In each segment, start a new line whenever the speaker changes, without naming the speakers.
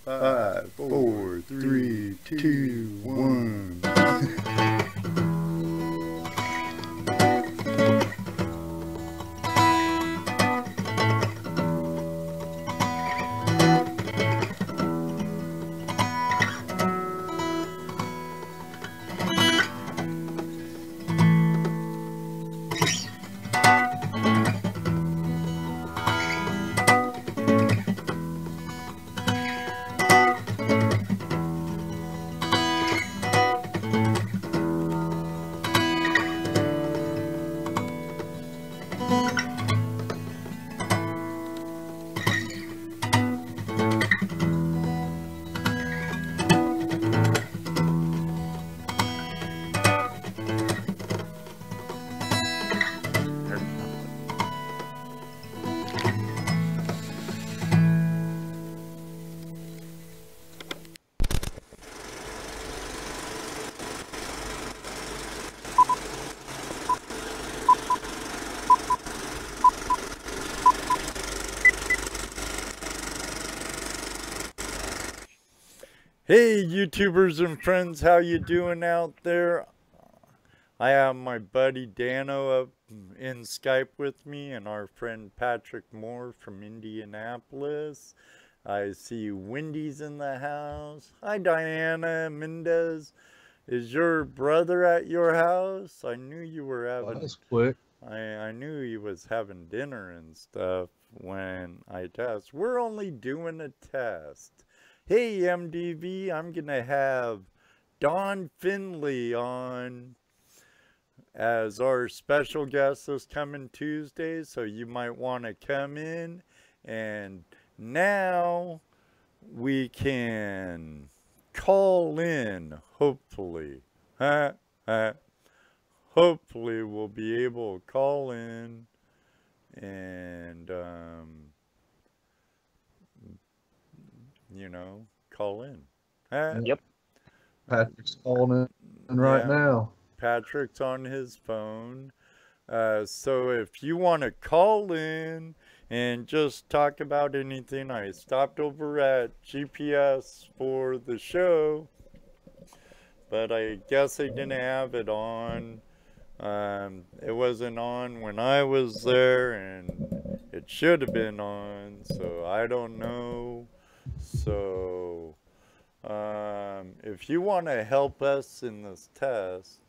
5, 4, 3, 2, 1. Hey YouTubers and friends, how you doing out there? I have my buddy Dano up in Skype with me and our friend Patrick Moore from Indianapolis. I see Wendy's in the house. Hi Diana Mendez. Is your brother at your house? I knew you were having...
That was quick.
I knew he was having dinner and stuff when I test. We're only doing a test. Hey MDV, I'm gonna have Don Finley on as our special guest this coming Tuesday, so you might want to come in. And now we can call in, hopefully. Hopefully we'll be able to call in and you know, call in.
Yep. Patrick's calling in right now.
Patrick's on his phone. So if you want to call in and just talk about anything, I stopped over at GPS for the show, but I guess they didn't have it on. It wasn't on when I was there, and it should have been on, so I don't know. So, if you want to help us in this test,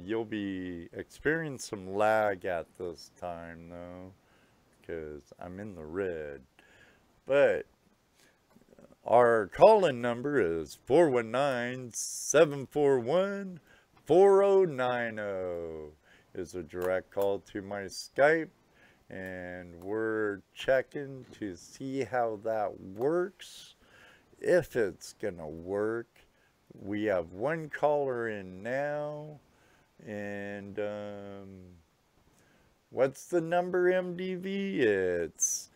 you'll be experiencing some lag at this time, though, because I'm in the red. But our call-in number is 419-741-4090. It's a direct call to my Skype. And we're checking to see how that works, if it's gonna work. We have one caller in now, and what's the number, MDV? It's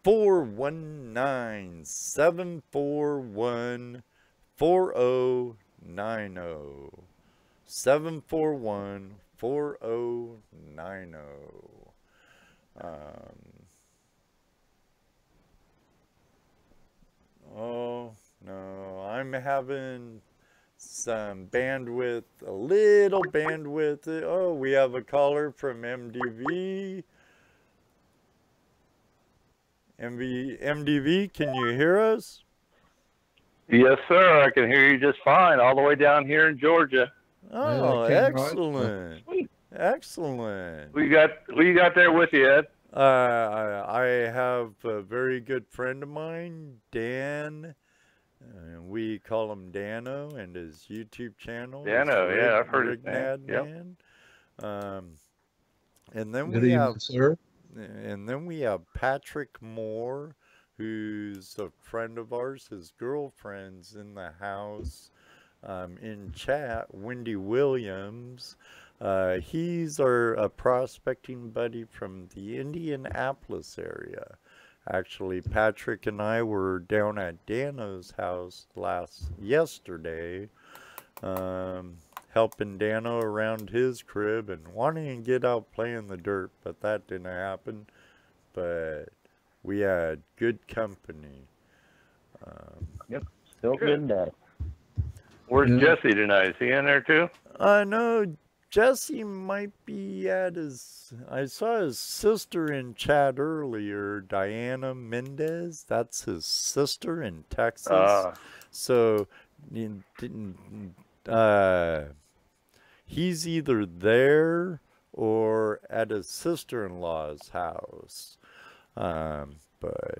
419-741-4090. 741-4090. Oh no, I'm having some bandwidth, a little bandwidth. Oh, we have a caller from MDV. MDV, can you hear us?
Yes, sir. I can hear you just fine, all the way down here in Georgia.
Oh, excellent. Right. Excellent.
Who you got there with you, Ed?
I have a very good friend of mine, Dan. We call him Dano, and his YouTube channel.
Dano, yeah, I've heard his name.
Yep. And then we have Patrick Moore, who's a friend of ours. His girlfriend's in the house. In chat, Wendy Williams. He's a prospecting buddy from the Indianapolis area. Actually, Patrick and I were down at Dano's house yesterday, helping Dano around his crib and wanting to get out playing the dirt, but that didn't happen. But we had good company.
Yep, still good day.
Where's Jesse tonight? Is he in there too?
No, Jesse might be at his. I saw his sister in chat earlier, Diana Mendez. That's his sister in Texas. So, he's either there or at his sister-in-law's house. But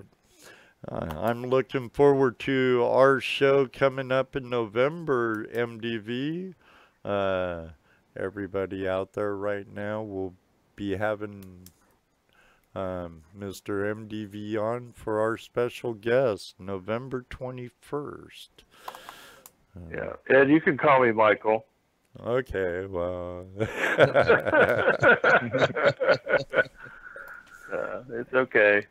I'm looking forward to our show coming up in November, MDV. Everybody out there right now will be having Mr. MDV on for our special guest, November 21st.
Yeah, Ed, you can call me Michael.
Okay, well.
It's okay.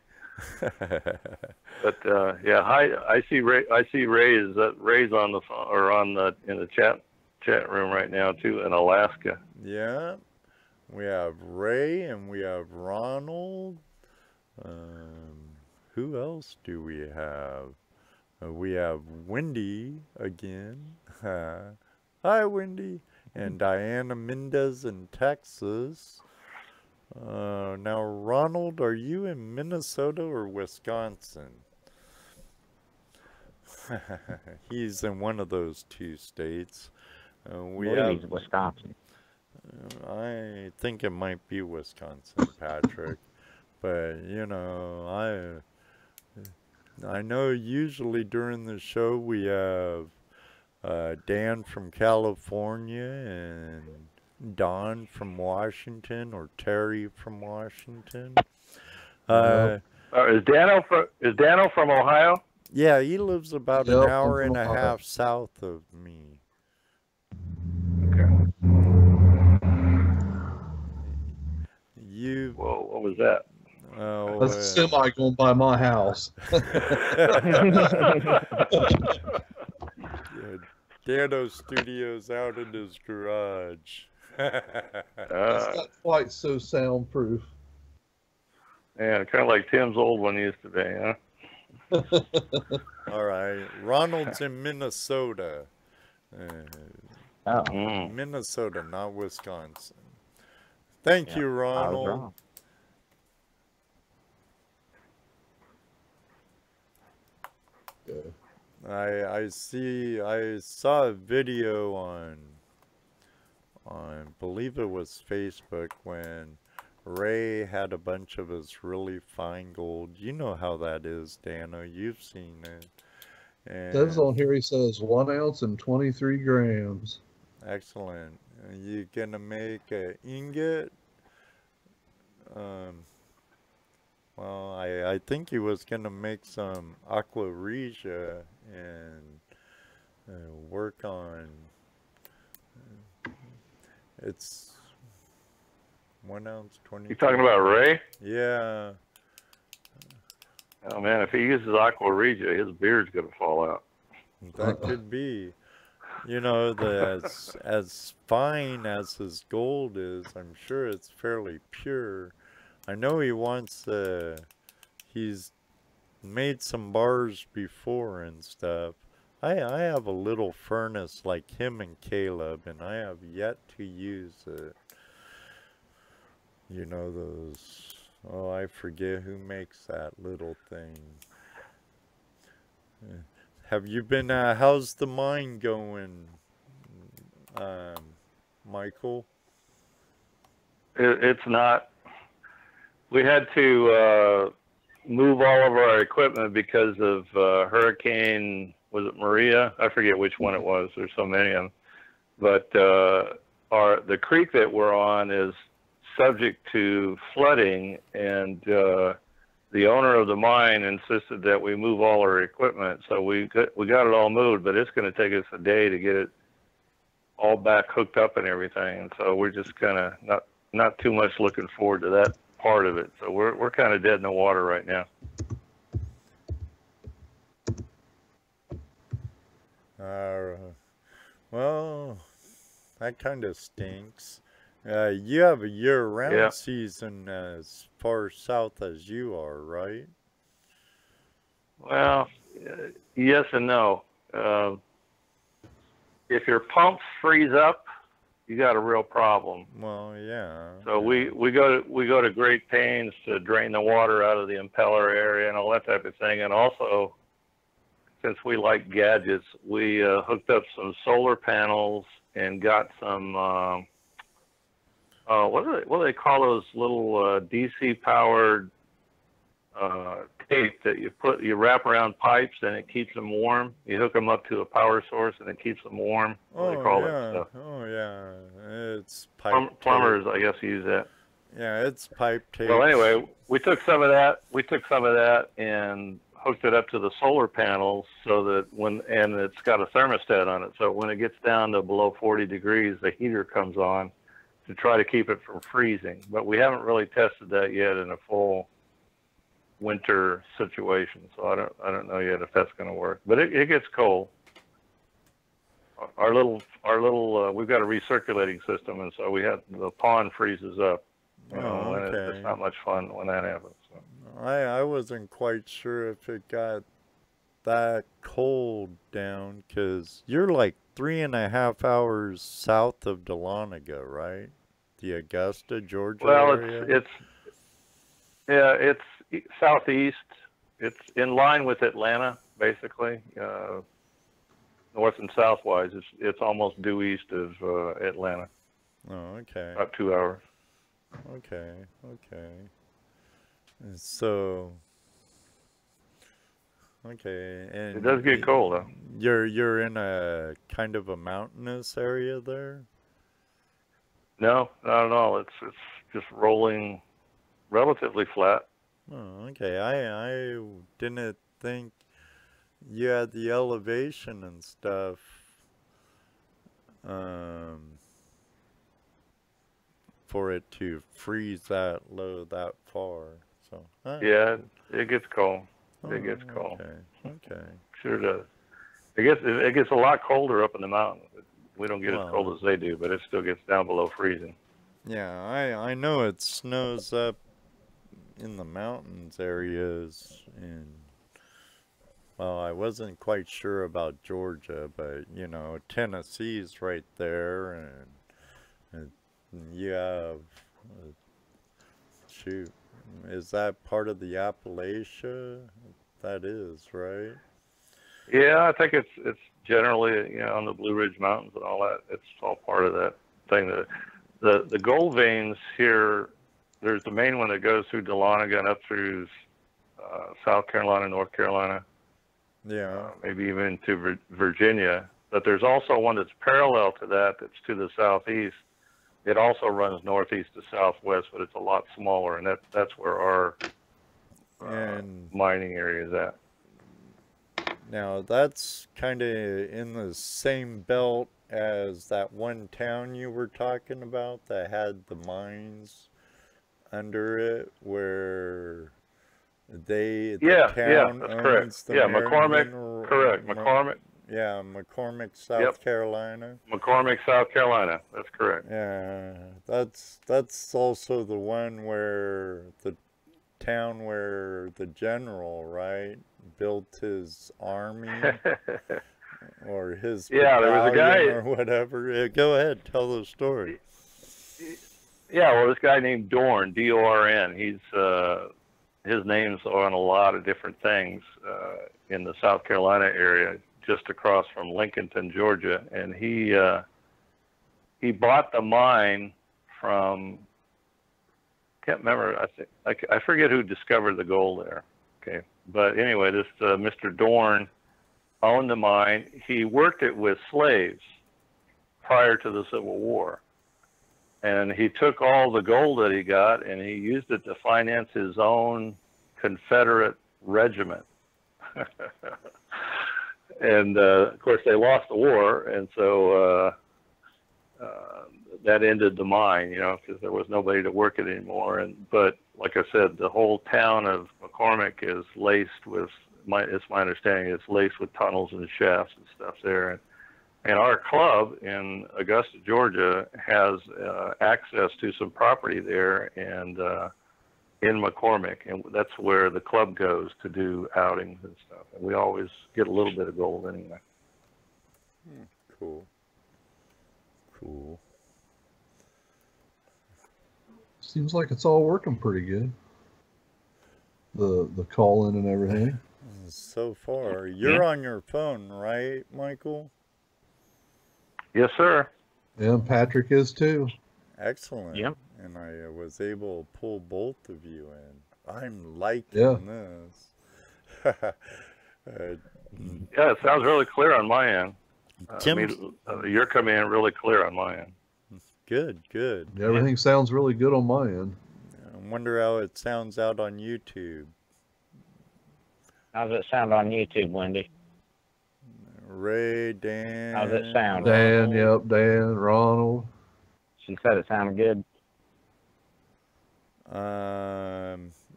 But yeah, hi. I see Ray. Ray's on the phone or in the chat room right now too in Alaska.
Yeah, we have Ray and we have Ronald. Who else do we have? We have Wendy again. Hi, Wendy. And Diana Mendez in Texas. Now, Ronald, are you in Minnesota or Wisconsin? He's in one of those two states. We have
Wisconsin.
I think it might be Wisconsin, Patrick. But, you know, I know usually during the show we have Dan from California and Don from Washington or Terry from Washington.
Is Dano from Ohio?
Yeah, he lives about an hour and a half south of me.
Okay.
Whoa,
what was that?
Oh,
that's a semi going by my house.
Yeah, Dano Studios out in his garage.
It's not quite so soundproof.
Yeah, kind of like Tim's old one used to be, huh?
All right, Ronald's in Minnesota. Minnesota, not Wisconsin. Thank you, Ronald. I saw a video on believe it was Facebook when Ray had a bunch of his really fine gold. You know how that is, Dano. You've seen it. And
it says on here, he says 1 ounce and 23 grams.
Excellent. You gonna make an ingot? Well, I think he was gonna make some aqua regia and work on. It's 1 ounce 20.
You talking about Ray?
Yeah.
Oh man, if he uses aqua regia, his beard's gonna fall out.
That could be. You know, as fine as his gold is, I'm sure it's fairly pure. I know he wants, he's made some bars before and stuff. I have a little furnace like him and Caleb, and I have yet to use it. You know those, oh, I forget who makes that little thing. Have you been, how's the mine going, Michael?
It's not. We had to move all of our equipment because of Hurricane, was it Maria? I forget which one it was. There's so many of them. But the creek that we're on is subject to flooding, and the owner of the mine insisted that we move all our equipment. So we got it all moved, but it's going to take us a day to get it all back hooked up and everything. And so we're just kind of not too much looking forward to that part of it. So we're kind of dead in the water right now.
Well, that kind of stinks. You have a year-round season as far south as you are, right?
Well, yes and no. If your pumps freeze up, you got a real problem.
Well, yeah.
So we go to great pains to drain the water out of the impeller area and all that type of thing. And also, since we like gadgets, we hooked up some solar panels and got some what do they call those little DC powered tape that you wrap around pipes and it keeps them warm. You hook them up to a power source and it keeps them warm. What do they call that stuff?
Oh yeah, it's pipe
plumbers,
tape.
I guess, use that.
Yeah, it's pipe tape.
Well, anyway, we took some of that and hooked it up to the solar panels so that and it's got a thermostat on it. So when it gets down to below 40 degrees, the heater comes on to try to keep it from freezing. But we haven't really tested that yet in a full winter situation. So I don't know yet if that's going to work. But it gets cold. Our little we've got a recirculating system, and so the pond freezes up. You know, and it's not much fun when that happens. So.
I wasn't quite sure if it got that cold down, because you're like 3.5 hours south of Dahlonega, right? The Augusta, Georgia area?
It's southeast. It's in line with Atlanta, basically. North and southwise, it's almost due east of Atlanta.
Oh, okay.
About 2 hours.
Okay. And so, okay, and
it does get cold, though.
You're in a kind of a mountainous area there?
No, not at all. It's just rolling relatively flat.
Oh, okay. I didn't think you had the elevation and stuff. For it to freeze that low that far. So
yeah, it gets cold. It gets cold.
Okay.
Sure does. It gets a lot colder up in the mountains. We don't get as cold as they do, but it still gets down below freezing.
Yeah, I know it snows up in the mountains areas, and well, I wasn't quite sure about Georgia, but you know, Tennessee's right there, and you have shoot, is that part of the Appalachia? That is, right?
Yeah, I think it's generally, on the Blue Ridge Mountains and all that. It's all part of that thing. The gold veins here, there's the main one that goes through Dahlonega and up through South Carolina, North Carolina.
Yeah.
Maybe even to Virginia. But there's also one that's parallel to that's to the southeast. It also runs northeast to southwest, but it's a lot smaller, and that's where our mining area is at.
Now, that's kind of in the same belt as that one town you were talking about that had the mines under it, where the town
that's
owns
correct.
the
McCormick, correct. McCormick.
Yeah, McCormick, South Carolina.
McCormick, South Carolina. That's correct.
Yeah, that's also the one where the town where the general, right, built his army or his
there was a guy
or whatever. Yeah, go ahead, tell the story.
Yeah, well, this guy named Dorn, D-O-R-N. His name's on a lot of different things in the South Carolina area, just across from Lincolnton, Georgia, and he bought the mine from, can't remember, I forget who discovered the gold there. Okay, but anyway, this Mr. Dorn owned the mine. He worked it with slaves prior to the Civil War, and he took all the gold that he got and he used it to finance his own Confederate regiment. And of course they lost the war, and so that ended the mine, because there was nobody to work it anymore. But like I said, the whole town of McCormick is laced with, it's my understanding, it's laced with tunnels and shafts and stuff there. And our club in Augusta, Georgia, has access to some property there, and in McCormick, and that's where the club goes to do outings and stuff. And we always get a little bit of gold anyway.
Cool. Cool.
Seems like it's all working pretty good. The call in and everything.
So far, you're on your phone, right, Michael?
Yes, sir.
Yeah, and Patrick is too.
Excellent.
Yep.
And I was able to pull both of you in. I'm liking this.
Yeah, it sounds really clear on my end.
Tim,
You're coming in really clear on my end.
good.
Everything sounds really good on my end.
I wonder how it sounds out on YouTube.
How's it sound on YouTube, Wendy?
Ray, Dan.
How's it sound?
Dan, yep, Dan, Ronald.
She said it sounded good.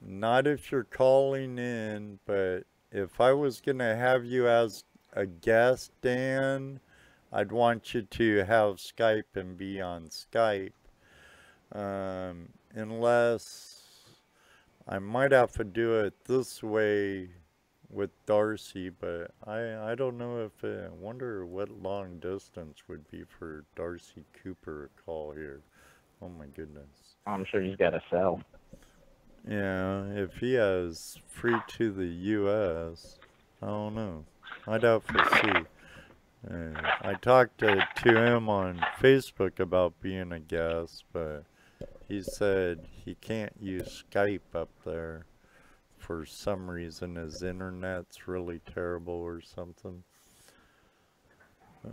Not if you're calling in, but if I was gonna have you as a guest, Dan, I'd want you to have Skype and be on Skype. Unless I might have to do it this way with Darcy, but I don't know if I wonder what long distance would be for Darcy Cooper to call here. Oh my goodness.
I'm sure he's got a cell.
Yeah, if he has free to the U.S., I don't know. I'd have to see. I talked to him on Facebook about being a guest, but he said he can't use Skype up there. For some reason, his internet's really terrible or something.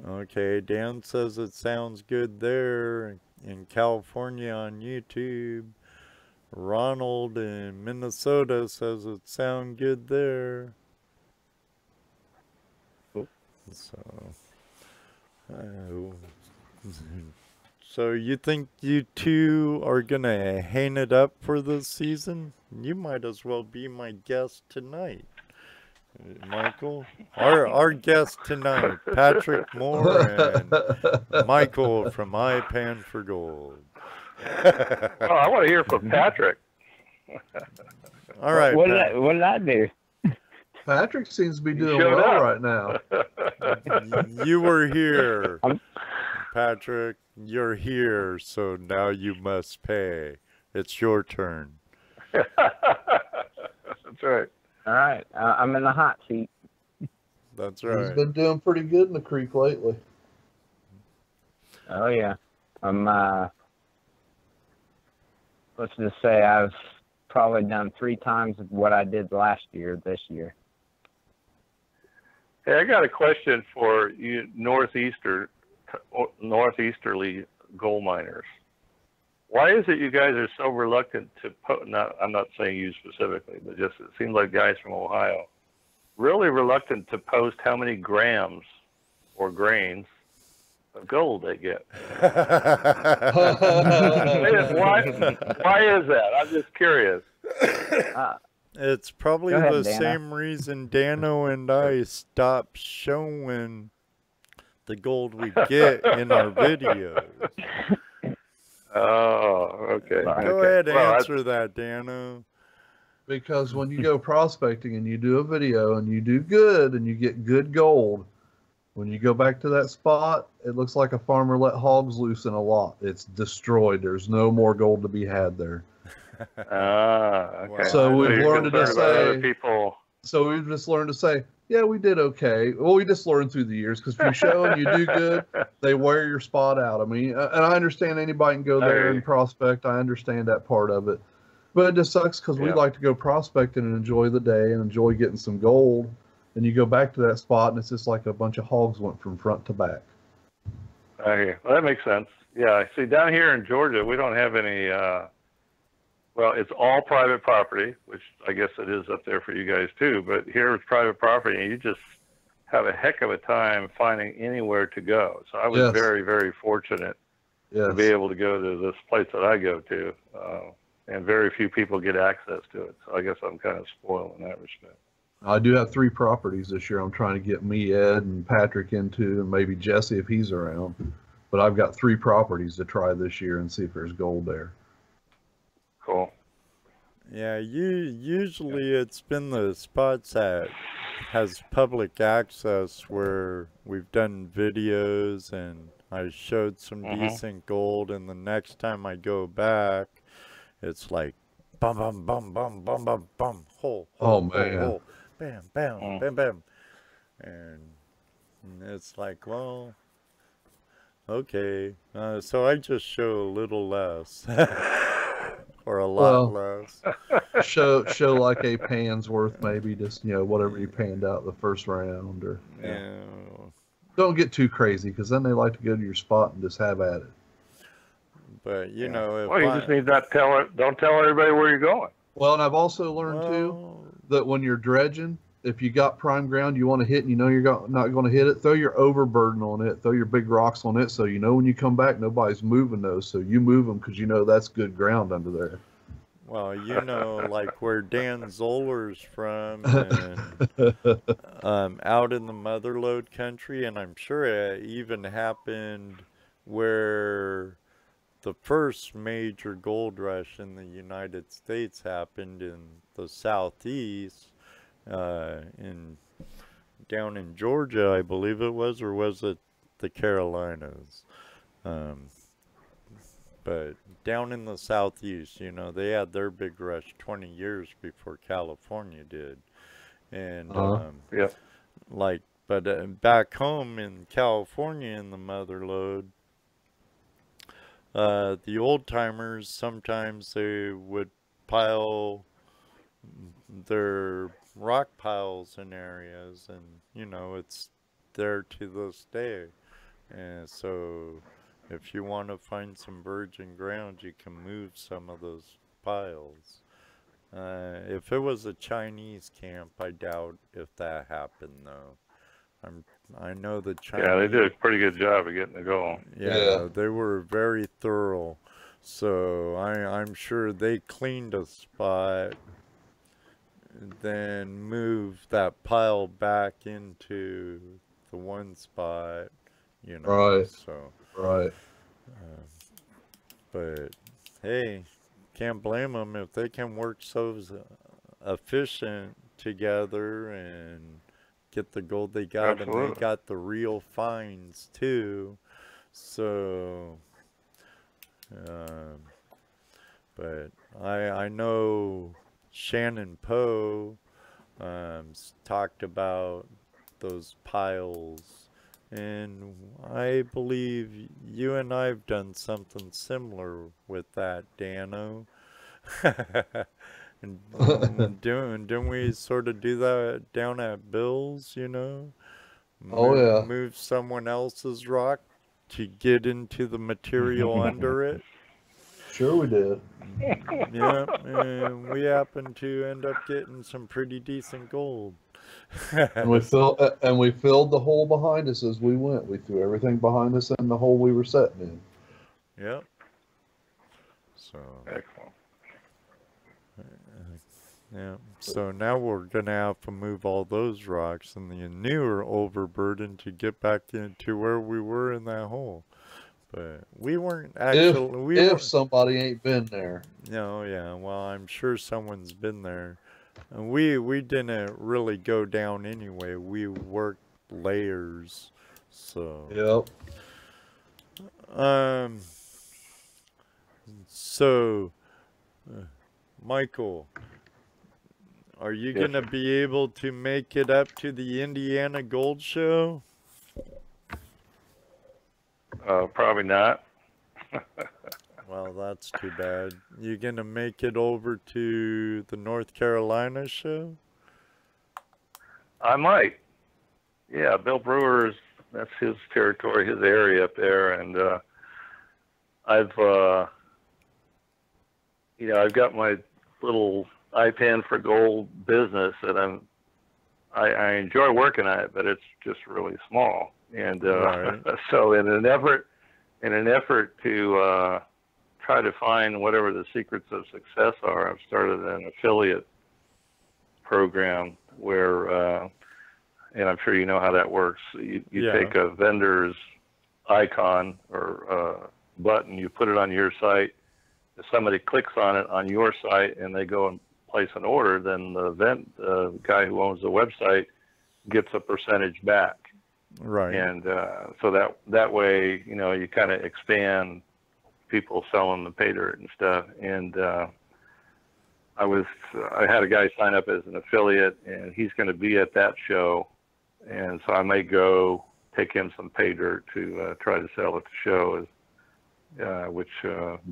Okay, Dan says it sounds good there in California on YouTube. Ronald in Minnesota says it sounds good there. So you think you two are gonna hang it up for this season? You might as well be my guest tonight, Michael. Our guest tonight, Patrick Moore and Michael from I Pan for Gold.
Oh, I want to hear from Patrick.
All right.
What did I do?
Patrick seems to be doing
showed
well
up.
right now.
You were here, Patrick. You're here, so now you must pay. It's your turn.
That's right.
All right. I'm in the hot seat.
That's
He's
right.
been doing pretty good in the creek lately.
Oh, yeah. Let's just say I've probably done 3 times what I did last year this year.
Hey, I got a question for you northeasterly gold miners. Why is it you guys are so reluctant to I'm not saying you specifically, but just it seems like guys from Ohio, really reluctant to post how many grams or grains of gold they get. Why is that? I'm just curious.
It's probably
Go ahead,
the
Dano.
same reason Dano and I stopped showing the gold we get in our videos.
Oh, okay.
Go ahead and answer that, Dano.
Because when you go prospecting and you do a video and you do good and you get good gold, when you go back to that spot, it looks like a farmer let hogs loose in a lot. It's destroyed. There's no more gold to be had there.
Okay.
So we've
you're
learned to
concerned
just
about
say,
other people.
So we've just learned to say, yeah, we did okay. Well, we just learned through the years because if you show and you do good, they wear your spot out. I mean, and I understand anybody can go there and prospect. I understand that part of it. But it just sucks because we like to go prospecting and enjoy the day and enjoy getting some gold. And you go back to that spot and it's just like a bunch of hogs went from front to back.
Okay, well, that makes sense. Yeah, see, down here in Georgia, we don't have any, well, it's all private property, which I guess it is up there for you guys too, but here it's private property and you just have a heck of a time finding anywhere to go. So I was very, very fortunate to be able to go to this place that I go to, and very few people get access to it. So I guess I'm kind of spoiled in that respect.
I do have 3 properties this year I'm trying to get me, Ed, and Patrick into, and maybe Jesse if he's around. But I've got 3 properties to try this year and see if there's gold there.
Cool.
Yeah, usually it's been the spots that has public access where we've done videos and I showed some decent gold, and the next time I go back, it's like bum bum bum bum bum bum bum hole
Oh
hole hole
man.
hole bam bam bam bam, and it's like, well, okay, so I just show a little less. Or a lot less.
Show like a pan's worth, maybe just, you know, whatever you panned out the first round, or
Yeah.
Don't get too crazy, because then they like to go to your spot and just have at it.
But you know, if
well, you just need not don't tell everybody where you're going.
Well, and I've also learned too that when you're dredging, if you got prime ground you want to hit and you know you're not going to hit it, throw your overburden on it, throw your big rocks on it, so you know when you come back nobody's moving those, so you move them because you know that's good ground under there.
Well, you know, like where Dan Zoller's from, and out in the motherlode country, and I'm sure it even happened where the first major gold rush in the United States happened in the southeast, down in Georgia, I believe it was, or was it the Carolinas? But down in the southeast, you know, they had their big rush 20 years before California did. And, like, but back home in California in the motherlode, the old timers, sometimes they would pile their rock piles in areas, and, you know, it's there to this day. And so if you want to find some virgin ground, you can move some of those piles. If it was a Chinese camp, I doubt if that happened, though. I know the Chinese...
Yeah, they did a pretty good job of getting it going.
Yeah, they were very thorough. So I'm sure they cleaned a spot, then moved that pile back into the one spot, you know.
Right.
So...
Right.
But hey, can't blame them if they can work so efficient together and get the gold they got.
Absolutely.
And they got the real finds too. So, but I know Shannon Poe talked about those piles. And I believe you and I've done something similar with that, Dano. And didn't we sort of do that down at Bill's, you know? Move someone else's rock to get into the material under it.
Sure we did.
Yeah, and we happened to end up getting some pretty decent gold.
And we filled the hole behind us as we went. We threw everything behind us in the hole we were setting in.
Yep. So
excellent.
Yeah. So now we're gonna have to move all those rocks and the newer overburden to get back into where we were in that hole. But we weren't actually.
If somebody ain't been there.
No, yeah. Well, I'm sure someone's been there. And we didn't really go down anyway. We worked layers. So.
Yep.
So, Michael, are you gonna be able to make it up to the Indiana Gold Show?
Probably not.
Well, that's too bad. You gonna make it over to the North Carolina show?
I might. Yeah, Bill Brewer's, that's his territory, his area up there, and I've got my little IPAN for gold business that I enjoy working at it, but it's just really small. And
Right.
so in an effort to try to find whatever the secrets of success are, I've started an affiliate program where, and I'm sure you know how that works. You take a vendor's icon or button, you put it on your site, if somebody clicks on it on your site and they go and place an order, then the guy who owns the website gets a percentage back.
Right.
And so that way, you know, you kind of expand people selling the pay dirt and stuff. And I had a guy sign up as an affiliate, and he's going to be at that show, and so I may go take him some pay dirt to try to sell at the show, which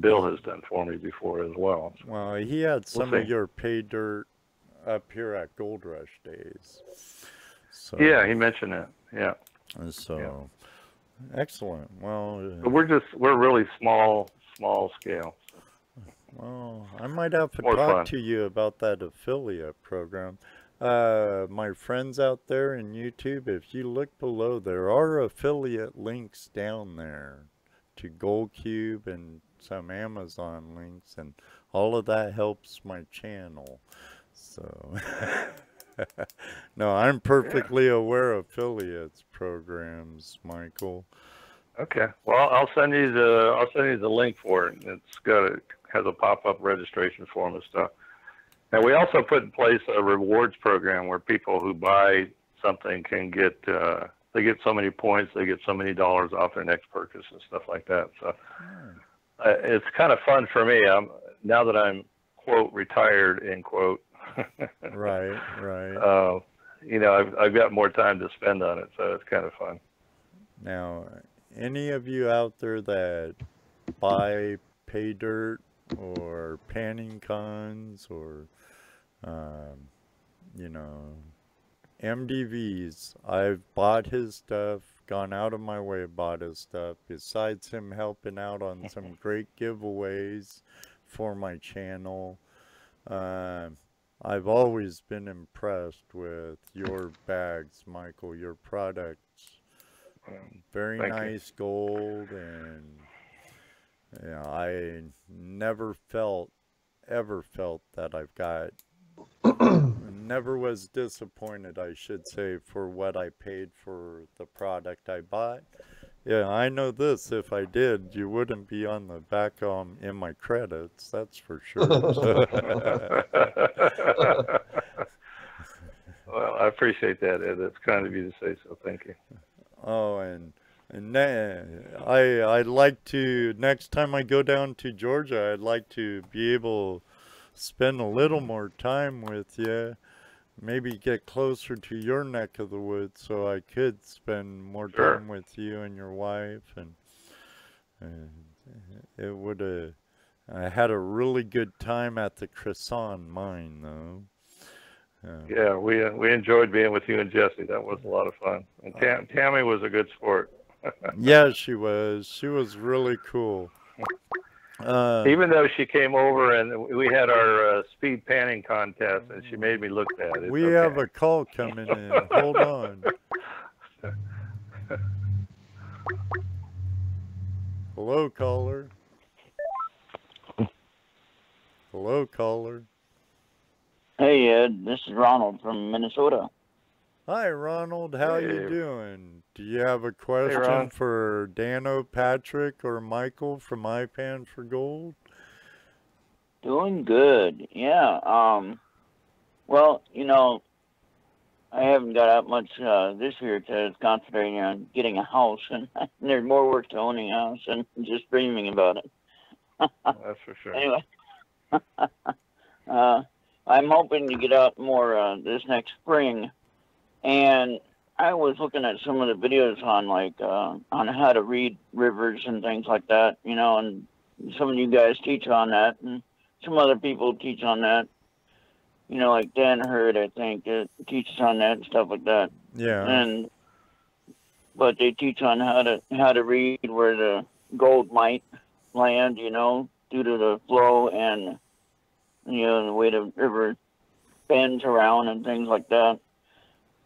Bill has done for me before as well.
Well, he had some of your pay dirt up here at Gold Rush days. So,
yeah, he mentioned that. Yeah.
So, excellent. Well,
but we're really small scale.
Well, I might have to
More
talk
fun.
to you about that affiliate program. My friends out there in YouTube, if you look below, there are affiliate links down there to Gold Cube and some Amazon links, and all of that helps my channel. So, no, I'm perfectly aware of affiliates programs, Michael.
Okay. Well, I'll send you the link for it. Has a pop-up registration form and stuff. And we also put in place a rewards program where people who buy something can get they get so many points, they get so many dollars off their next purchase and stuff like that. So it's kind of fun for me. Now that I'm quote retired end quote.
Right.
You know, I've got more time to spend on it, so it's kind of fun.
Now, any of you out there that buy pay dirt or panning cons or you know, MDVs, I've bought his stuff, gone out of my way, bought his stuff, besides him helping out on some great giveaways for my channel. I've always been impressed with your bags, Michael, your products. Very nice gold, and you know, I never ever felt that I've got, never was disappointed, I should say, for what I paid for the product I bought. Yeah, I know this, if I did, you wouldn't be on the back in my credits, that's for sure.
Well, I appreciate that, Ed. It's kind of you to say so. Thank you.
Oh, and I'd like to, next time I go down to Georgia, I'd like to be able to spend a little more time with you, maybe get closer to your neck of the woods so I could spend more time with you and your wife, and it would have, I had a really good time at the Cresson mine though.
Yeah, we enjoyed being with you and Jesse. That was a lot of fun. And Tammy was a good sport.
Yeah, she was. She was really cool.
Even though she came over and we had our speed panning contest, and she made me look at it.
We have a call coming in. Hold on. Hello, caller. Hello, caller.
Hey, Ed. This is Ronald from Minnesota.
Hi, Ronald. How you doing? Do you have a question for Dano, Patrick, or Michael from iPan for Gold?
Doing good. Yeah. Well, you know, I haven't got out much this year because concentrating on getting a house, and there's more work to owning a house than just dreaming about it.
That's for sure.
Anyway, I'm hoping to get out more this next spring, and I was looking at some of the videos on on how to read rivers and things like that, you know, and some of you guys teach on that, and some other people teach on that. You know, like Dan Hurd, I think, teaches on that and stuff like that.
Yeah.
But they teach on how to read where the gold might land, you know, due to the flow and, you know, the way the river bends around and things like that.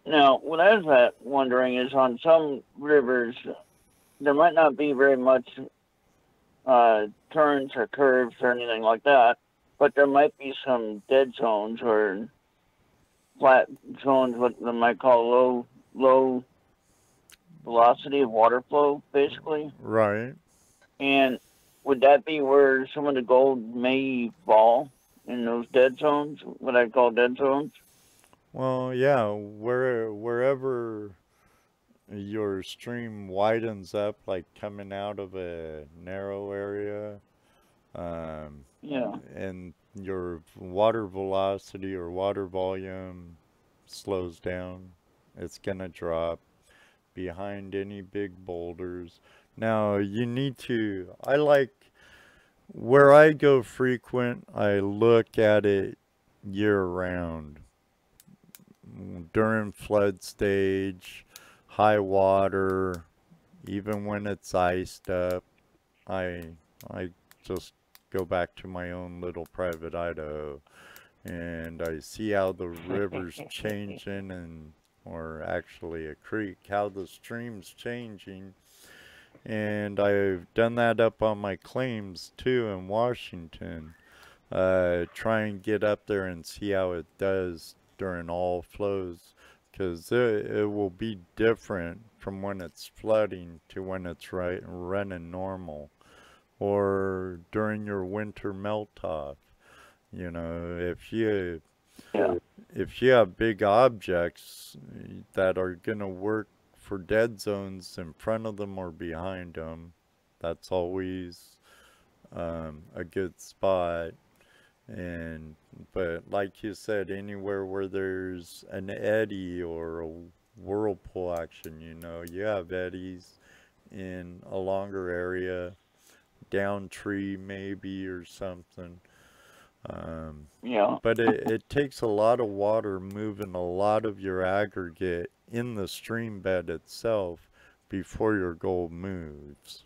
Now, what I was wondering is on some rivers, there might not be very much turns or curves or anything like that, but there might be some dead zones or flat zones, what they might call low velocity of water flow, basically.
Right.
And would that be where some of the gold may fall in those dead zones? What I call dead zones?
Well, yeah, wherever your stream widens up, like coming out of a narrow area,
Yeah.
and your water velocity or water volume slows down, it's gonna drop behind any big boulders. Now, you need to, I like, where I go frequent, I look at it year round. During flood stage, high water, even when it's iced up, I just go back to my own little private Idaho, and I see how the river's changing, and or actually a creek, how the stream's changing. And I've done that up on my claims too in Washington. Try and get up there and see how it does during all flows, because it will be different from when it's flooding to when it's running normal, or during your winter melt off. You know, if you have big objects that are gonna work for dead zones in front of them or behind them, that's always a good spot. But like you said, anywhere where there's an eddy or a whirlpool action, you know, you have eddies in a longer area, down tree maybe or something. But it takes a lot of water moving a lot of your aggregate in the stream bed itself before your gold moves.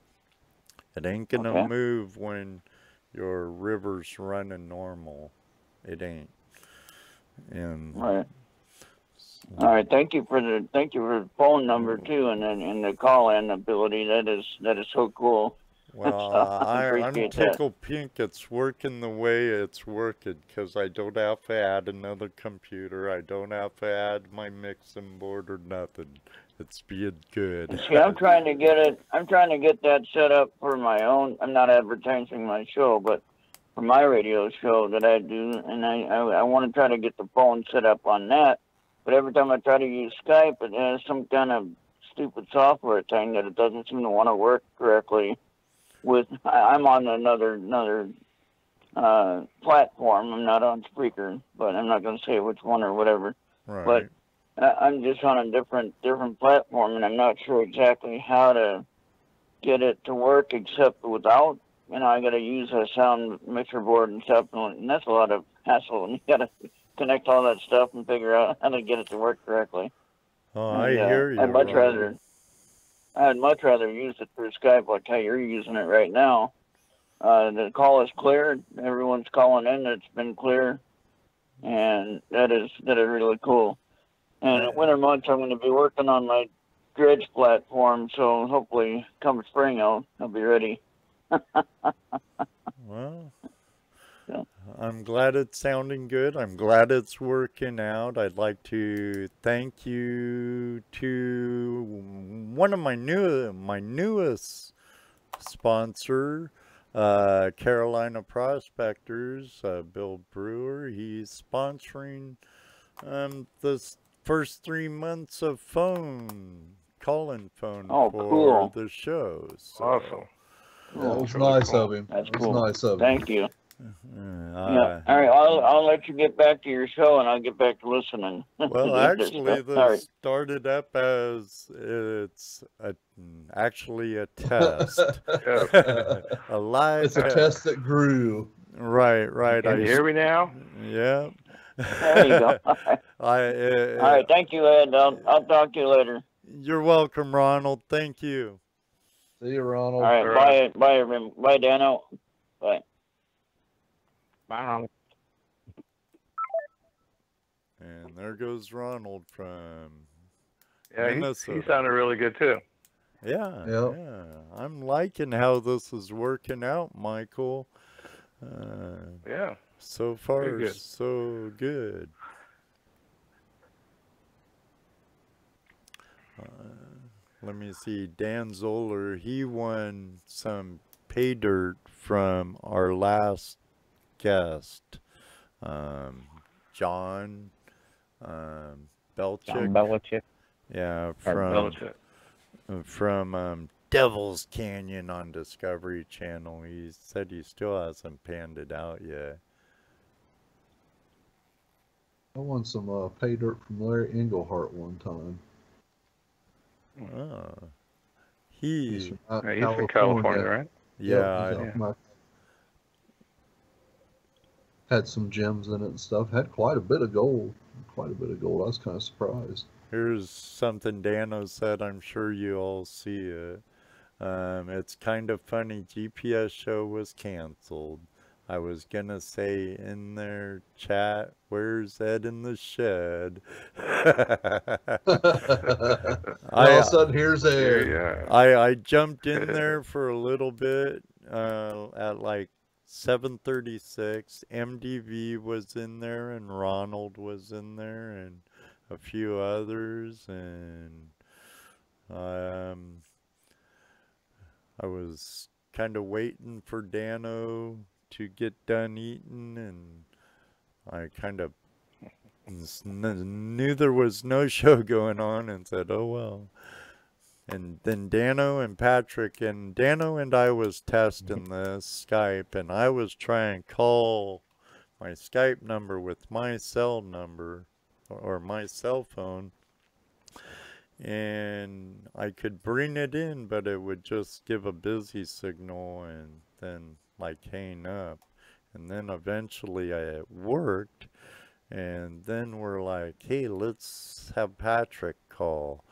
It ain't gonna move when your river's running normal. It ain't. And
All right. Thank you for the phone number too, and the call-in ability. That is so cool.
well, I'm tickled pink it's working the way it's working, because I don't have to add another computer. I don't have to add my mixing board or nothing. It's being good.
See, I'm trying to get that set up for my own. I'm not advertising my show, but for my radio show that I do, and I want to try to get the phone set up on that. But every time I try to use Skype, it has some kind of stupid software thing that it doesn't seem to want to work correctly. I'm on another platform. I'm not on Spreaker, but I'm not going to say which one or whatever.
Right.
But I'm just on a different platform, and I'm not sure exactly how to get it to work except without. You know, I got to use a sound mixer board and stuff, and that's a lot of hassle. And you got to connect all that stuff and figure out how to get it to work correctly.
Oh, I hear you.
I'd much rather use it through Skype like how you're using it right now. The call is clear. Everyone's calling in. It's been clear, and that is really cool. And in winter months, I'm going to be working on my dredge platform, so hopefully come spring I'll be ready.
Well, I'm glad it's sounding good. I'm glad it's working out. I'd like to thank you to one of my newest sponsor, Carolina Prospectors, Bill Brewer. He's sponsoring this first 3 months of call-in phone for the show. So.
Awesome.
That was nice of him.
That's
cool.
cool.
Nice of him.
Thank you. Yeah. All right, I'll let you get back to your show, and I'll get back to listening.
Well, actually, this started up as actually a test. A live
It's a test that grew.
Right.
Can you hear me now?
Yeah.
There you go. All right, thank you, Ed. I'll talk to you later.
You're welcome, Ronald. Thank you.
See you, Ronald.
All right, bye, everyone. Bye, Dano. Bye.
Bye, Ronald.
And there goes Ronald from
He sounded really good too.
Yeah. I'm liking how this is working out, Michael. So far,
good.
so good. Let me see. Dan Zoller, he won some pay dirt from our last guest, John Belchick.
John Belichick.
Yeah,
Belichick.
from Devil's Canyon on Discovery Channel. He said he still hasn't panned it out yet.
I won some pay dirt from Larry Englehart one time.
Oh.
He's
He's from California, right?
Yeah.
Had some gems in it and stuff. Had quite a bit of gold. I was kind of surprised.
Here's something Dano said. I'm sure you all see it. It's kind of funny. GPS show was canceled. I was gonna say in their chat, where's Ed in the shed?
All of a sudden, here's Ed.
Yeah.
I jumped in there for a little bit at like 7:36. MDV was in there and Ronald was in there and a few others, and I was kind of waiting for Dano to get done eating, and I kind of knew there was no show going on and said, oh well. And then Dano and Patrick, and Dano and I was testing this Skype, and I was trying to call my Skype number with my cell number or my cell phone, and I could bring it in, but it would just give a busy signal and then like hang up. And then eventually it worked, and then we're like, hey, let's have Patrick call.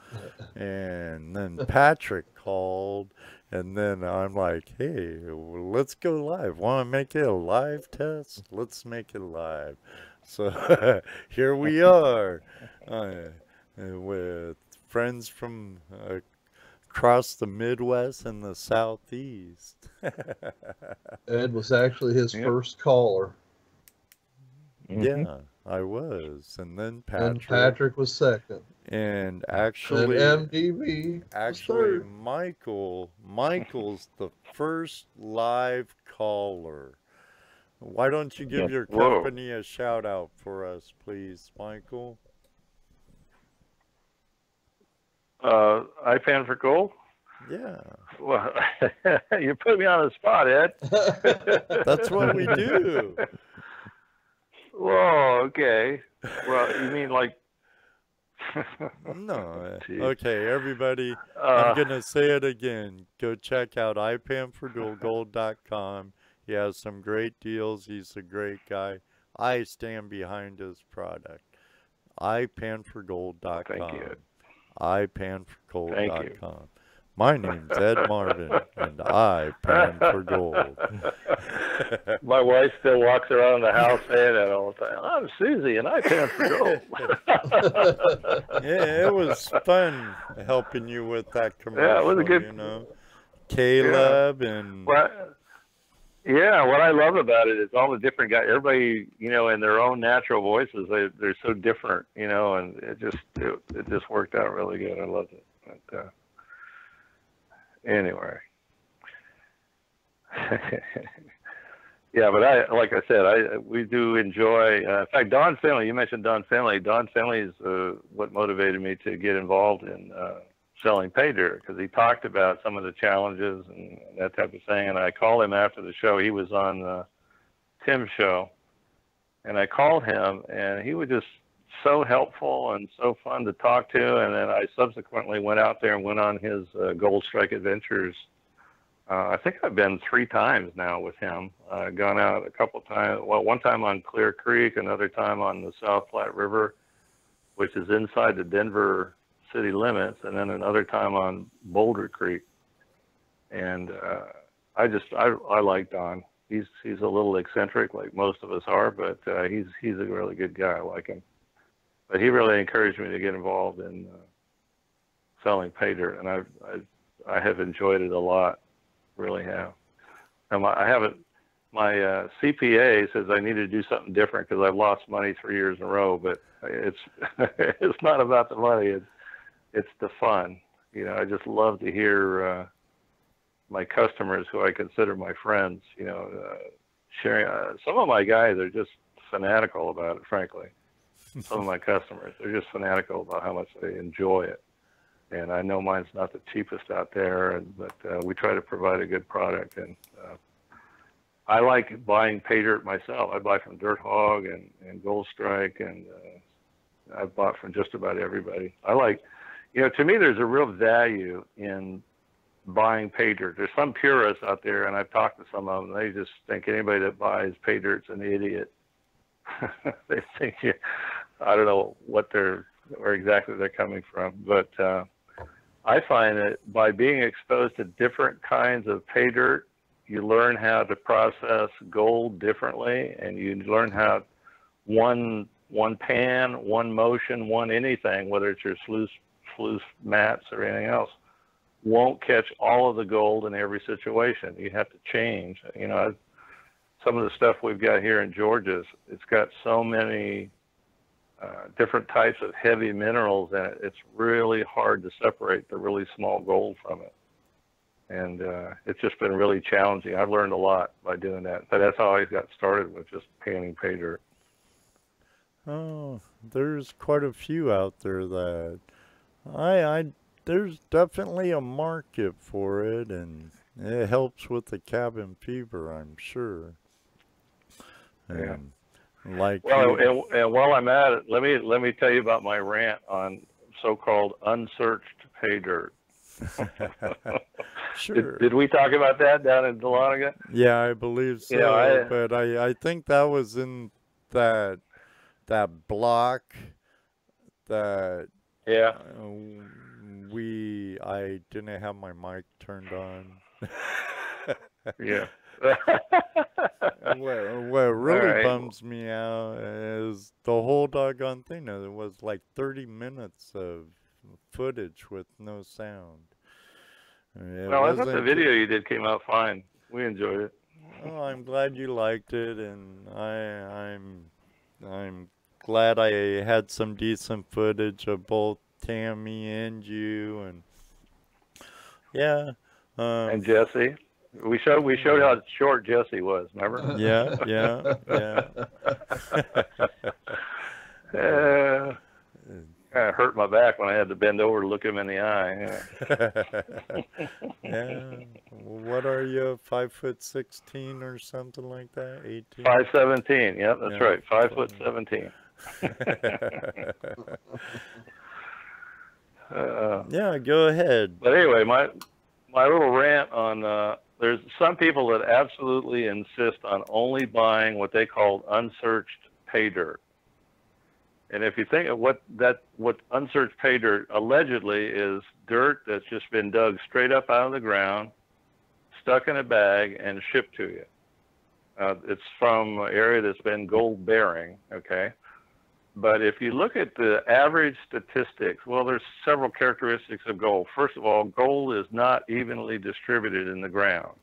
And then Patrick called, and then I'm like, hey, let's go live. Want to make it a live test? Let's make it live. So here we are with friends from across the Midwest and the Southeast.
Ed was actually his first caller.
Yeah, I was. And then
Patrick was second.
And actually,
and MDV
actually Michael's the first live caller. Why don't you give your company a shout out for us, please, Michael?
iPan for Gold?
Yeah.
Well, you put me on the spot, Ed.
That's what we do.
Whoa, okay. Well, you mean like...
No. Okay, everybody, I'm going to say it again. Go check out iPanforGold.com. He has some great deals. He's a great guy. I stand behind his product. iPanforGold.com.
Thank you.
iPanforGold.com. My name's Ed Marvin, and I pan for gold.
My wife still walks around the house saying that all the time. I'm Susie, and I pan for gold.
Yeah, it was fun helping you with that commercial.
Yeah, it was a good,
you know, Caleb and.
Well, yeah, what I love about it is all the different guys. Everybody, you know, in their own natural voices, they're so different, you know, and it just worked out really good. I loved it. But, anyway. Yeah, but like I said, we do enjoy. In fact, Don Finley, you mentioned Don Finley. Don Finley is what motivated me to get involved in selling pay dirt, because he talked about some of the challenges and that type of thing. And I called him after the show. He was on Tim's show, and I called him, and he was just so helpful and so fun to talk to. And then I subsequently went out there and went on his GoldStrike adventures. I think I've been 3 times now with him. I've gone out a couple times. Well, one time on Clear Creek, another time on the South Platte River, which is inside the Denver city limits, and then another time on Boulder Creek. And I like Don. He's a little eccentric, like most of us are, but he's a really good guy. I like him. But he really encouraged me to get involved in selling pay dirt, and I have enjoyed it a lot. Really have. And my CPA says I need to do something different because I've lost money 3 years in a row. But it's it's not about the money. It's the fun. You know, I just love to hear my customers, who I consider my friends, you know, sharing. Some of my guys are just fanatical about it, frankly. Some of my customers, they're just fanatical about how much they enjoy it. And I know mine's not the cheapest out there, but we try to provide a good product. And I like buying pay dirt myself. I buy from Dirt Hog and GoldStrike, and I've bought from just about everybody. I like, you know, to me, there's a real value in buying pay dirt. There's some purists out there, and I've talked to some of them. They just think anybody that buys pay dirt's an idiot. They think I don't know where exactly they're coming from, but I find that by being exposed to different kinds of pay dirt, you learn how to process gold differently, and you learn how one pan, one motion, one anything, whether it's your sluice mats or anything else, won't catch all of the gold in every situation. You have to change. You know, some of the stuff we've got here in Georgia, it's got so many different types of heavy minerals in it. It's really hard to separate the really small gold from it. And it's just been really challenging. I've learned a lot by doing that. But that's how I got started, with just panning pay dirt.
Oh, there's quite a few out there that there's definitely a market for it, and it helps with the cabin fever, I'm sure.
Yeah.
Like
and while I'm at it, let me tell you about my rant on so-called unsearched pay dirt.
Sure.
Did we talk about that down in Dahlonega?
Yeah, I believe so.
Yeah,
but I think that was in that block that
yeah.
I didn't have my mic turned on.
Yeah.
What really bums me out is the whole doggone thing. It was like 30 minutes of footage with no sound.
Well, I thought the video you did came out fine. We enjoyed it.
Oh, I'm glad you liked it, and I'm glad I had some decent footage of both Tammy and you, and yeah.
And Jesse. We showed how short Jesse was, remember?
Yeah.
Kind of hurt my back when I had to bend over to look him in the eye.
Yeah. What are you, 5'16" or something like that? 18.
5'17". Yep, that's right. 5'17".
Yeah, go ahead.
But anyway, my little rant on there's some people that absolutely insist on only buying what they call unsearched pay dirt. And if you think of what unsearched pay dirt allegedly is, dirt that's just been dug straight up out of the ground, stuck in a bag, and shipped to you. It's from an area that's been gold bearing, okay? But if you look at the average statistics, well, there's several characteristics of gold. First of all, gold is not evenly distributed in the ground.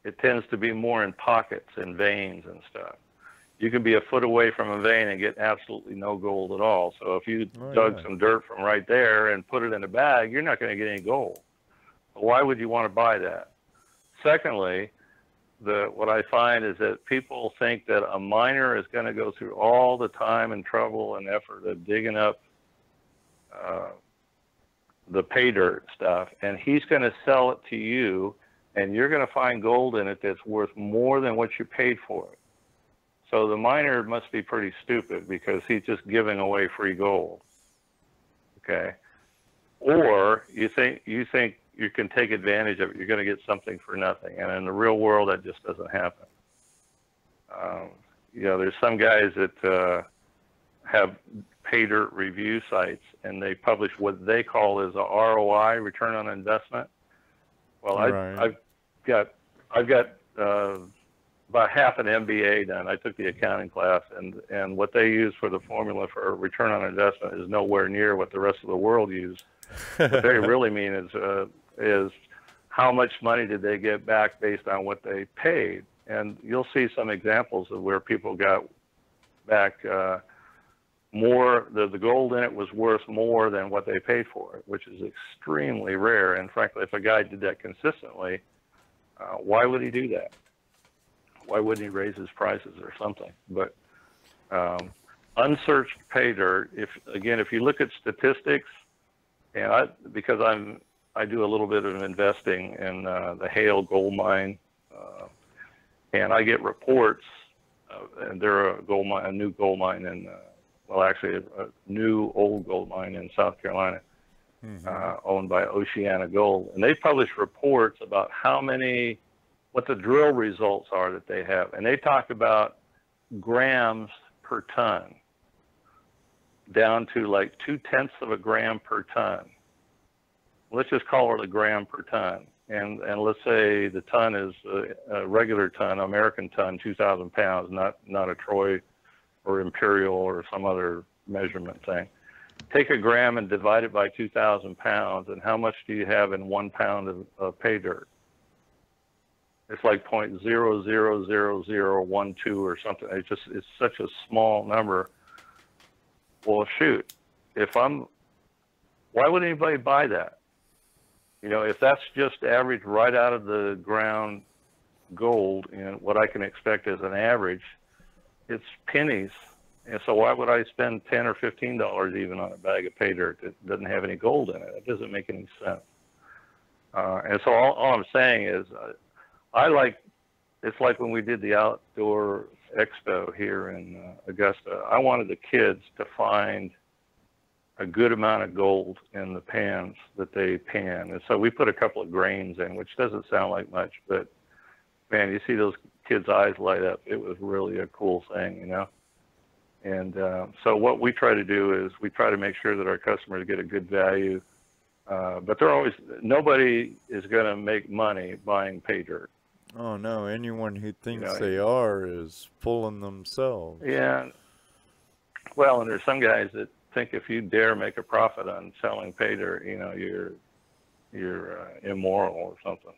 It tends to be more in pockets and veins and stuff. You can be a foot away from a vein and get absolutely no gold at all. So if you dug some dirt from right there and put it in a bag, you're not going to get any gold. Why would you want to buy that? Secondly, what I find is that people think that a miner is going to go through all the time and trouble and effort of digging up the pay dirt stuff, and he's going to sell it to you, and you're going to find gold in it that's worth more than what you paid for it. So the miner must be pretty stupid, because he's just giving away free gold. Okay? Or you think you can take advantage of it. You're going to get something for nothing. And in the real world, that just doesn't happen. You know, there's some guys that have pay dirt review sites, and they publish what they call as a ROI, return on investment. Well, I've got about half an MBA done. I took the accounting class, and what they use for the formula for return on investment is nowhere near what the rest of the world use. What they really mean is how much money did they get back based on what they paid. And you'll see some examples of where people got back more, the gold in it was worth more than what they paid for it, which is extremely rare. And frankly, if a guy did that consistently, why would he do that? Why wouldn't he raise his prices or something? But unsearched pay dirt, if you look at statistics, and because I do a little bit of investing in the Hale gold mine, and I get reports, and they're a new gold mine in, well, actually a new old gold mine in South Carolina, owned by Oceana Gold, and they publish reports about what the drill results are that they have, and they talk about grams per ton, down to like 0.2 of a gram per ton. Let's just call it a gram per ton. And let's say the ton is a regular ton, American ton, 2,000 pounds, not a Troy or Imperial or some other measurement thing. Take a gram and divide it by 2,000 pounds, and how much do you have in 1 pound of pay dirt? It's like 0.00012 or something. It's such a small number. Well, shoot, why would anybody buy that? You know, if that's just average right out of the ground gold, and what I can expect as an average, it's pennies. And so why would I spend $10 or $15 even on a bag of pay dirt that doesn't have any gold in it? It doesn't make any sense. And so all I'm saying is, it's like when we did the outdoor expo here in Augusta. I wanted the kids to find a good amount of gold in the pans that they pan. And so we put a couple of grains in, which doesn't sound like much, but man, you see those kids' eyes light up. It was really a cool thing, you know? And so what we try to do is we try to make sure that our customers get a good value, but nobody is going to make money buying pay dirt.
Oh no, anyone who thinks they are is fooling themselves.
Yeah. Well, and there's some guys that think if you dare make a profit on selling pay dirt, you know, you're immoral or something.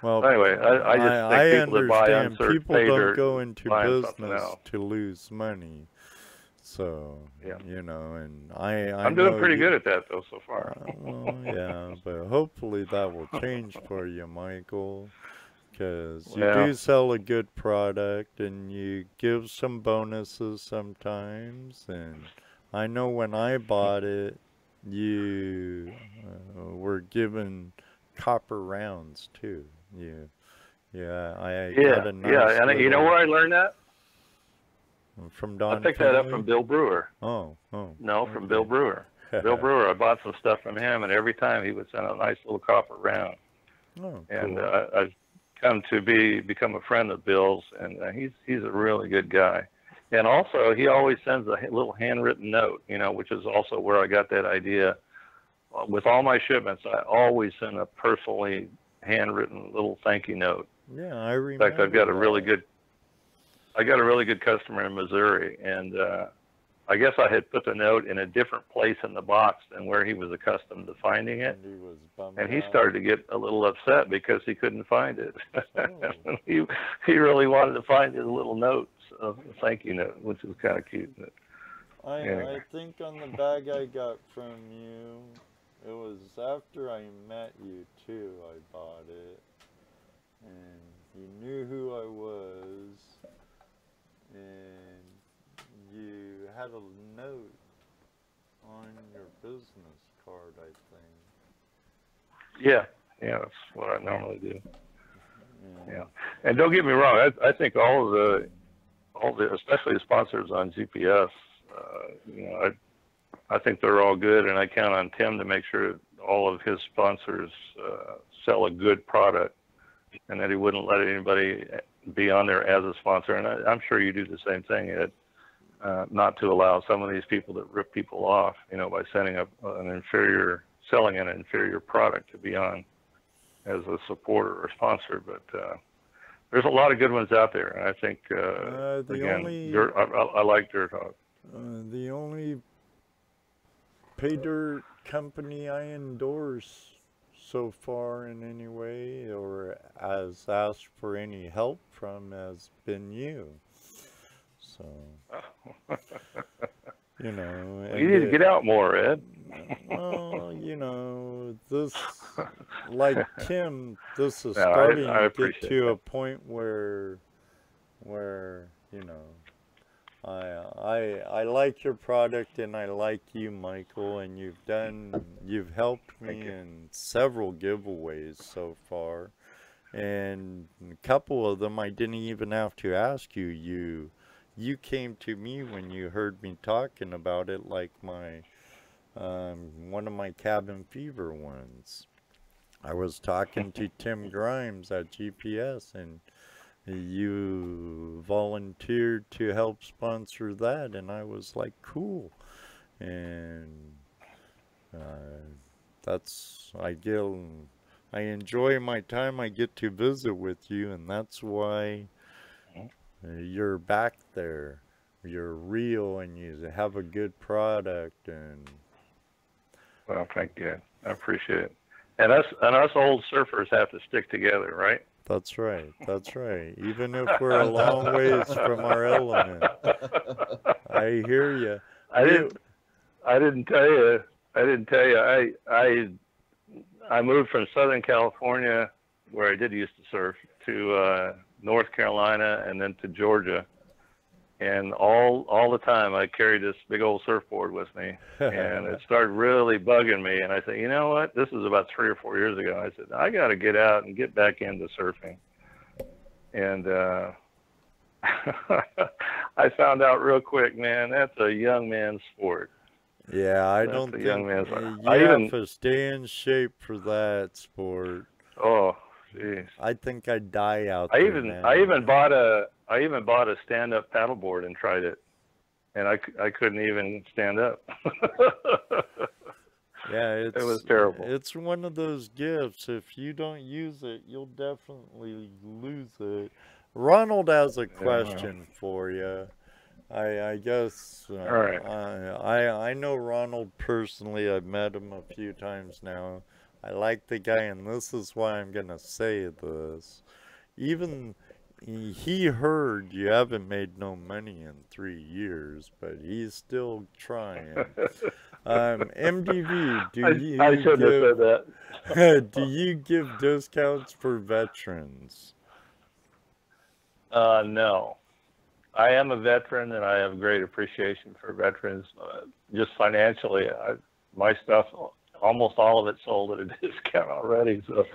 Well,
anyway, I just think people that buy unsearched
people
pay
don't
dirt
go into
business
business to lose money. So,
yeah.
You know, and I'm
doing pretty good at that though so far.
Well, yeah, but hopefully that will change for you, Michael, because you do sell a good product and you give some bonuses sometimes. And I know when I bought it, you were given copper rounds too. Got a nice
and you know where I learned that?
From Don.
I picked that up from Bill Brewer.
No,
from Bill Brewer. Bill Brewer, I bought some stuff from him, and every time he would send a nice little copper round.
Oh,
and
cool.
I've come to become a friend of Bill's, and he's a really good guy. And also, he always sends a little handwritten note, you know, which is also where I got that idea. With all my shipments, I always send a personally handwritten little thank you note.
Yeah, I remember.
In fact, I got a really good customer in Missouri, and I guess I had put the note in a different place in the box than where he was accustomed to finding it. And he started to get a little upset because he couldn't find it. Oh. he really wanted to find his little note, a thank you note, which was kind of cute. But
I think on the bag I got from you, it was after I met you too, I bought it. And you knew who I was. And you had a note on your business card, I think.
Yeah, that's what I normally do. Yeah, and don't get me wrong, I think all the, especially the sponsors on GPS, you know, I think they're all good, and I count on Tim to make sure all of his sponsors sell a good product, and that he wouldn't let anybody be on there as a sponsor. And I'm sure you do the same thing, Ed, not to allow some of these people that rip people off, you know, by selling an inferior product to be on as a supporter or sponsor. But there's a lot of good ones out there, and I think I like Dirt Hog.
The only pay dirt company I endorse so far in any way or has asked for any help from has been you. So, you know.
You need to get out more, Ed.
Well, you know, this, like Tim, this is
No,
starting
I
to get
appreciate
to
that.
a point where, you know, I like your product and I like you, Michael, and you've helped me in several giveaways so far, and a couple of them I didn't even have to ask you. You came to me when you heard me talking about it, like my one of my cabin fever ones. I was talking to Tim Grimes at GPS, and you volunteered to help sponsor that, and I was like, cool. And I enjoy my time I get to visit with you, and that's why you're back there. You're real, and you have a good product, and
Well, thank you. I appreciate it. And us old surfers have to stick together, right?
that's right. That's right. Even if we're a long ways from our element. I hear you.
I didn't tell you. I moved from Southern California, where I did used to surf, to North Carolina and then to Georgia. And all the time I carried this big old surfboard with me, and it started really bugging me. And I said, you know what? This is about 3 or 4 years ago. I said, I got to get out and get back into surfing. And I found out real quick, man, that's a young man's sport.
Yeah, I
That's
don't
a
think
young man's
you
I
have
even
to stay in shape for that sport.
oh, jeez.
I think I'd die out
I
there,
even
man.
I even bought a stand-up paddleboard and tried it, and I couldn't even stand up.
Yeah,
It was terrible.
It's one of those gifts. If you don't use it, you'll definitely lose it. Ronald has a question for you. I guess
All right.
I know Ronald personally. I've met him a few times now. I like the guy, and this is why I'm gonna say this. Even he heard you haven't made no money in 3 years, but he's still trying. MDV,
I shouldn't have said that.
do you give discounts for veterans?
No. I am a veteran, and I have great appreciation for veterans. Just financially, my stuff, almost all of it sold at a discount already. So,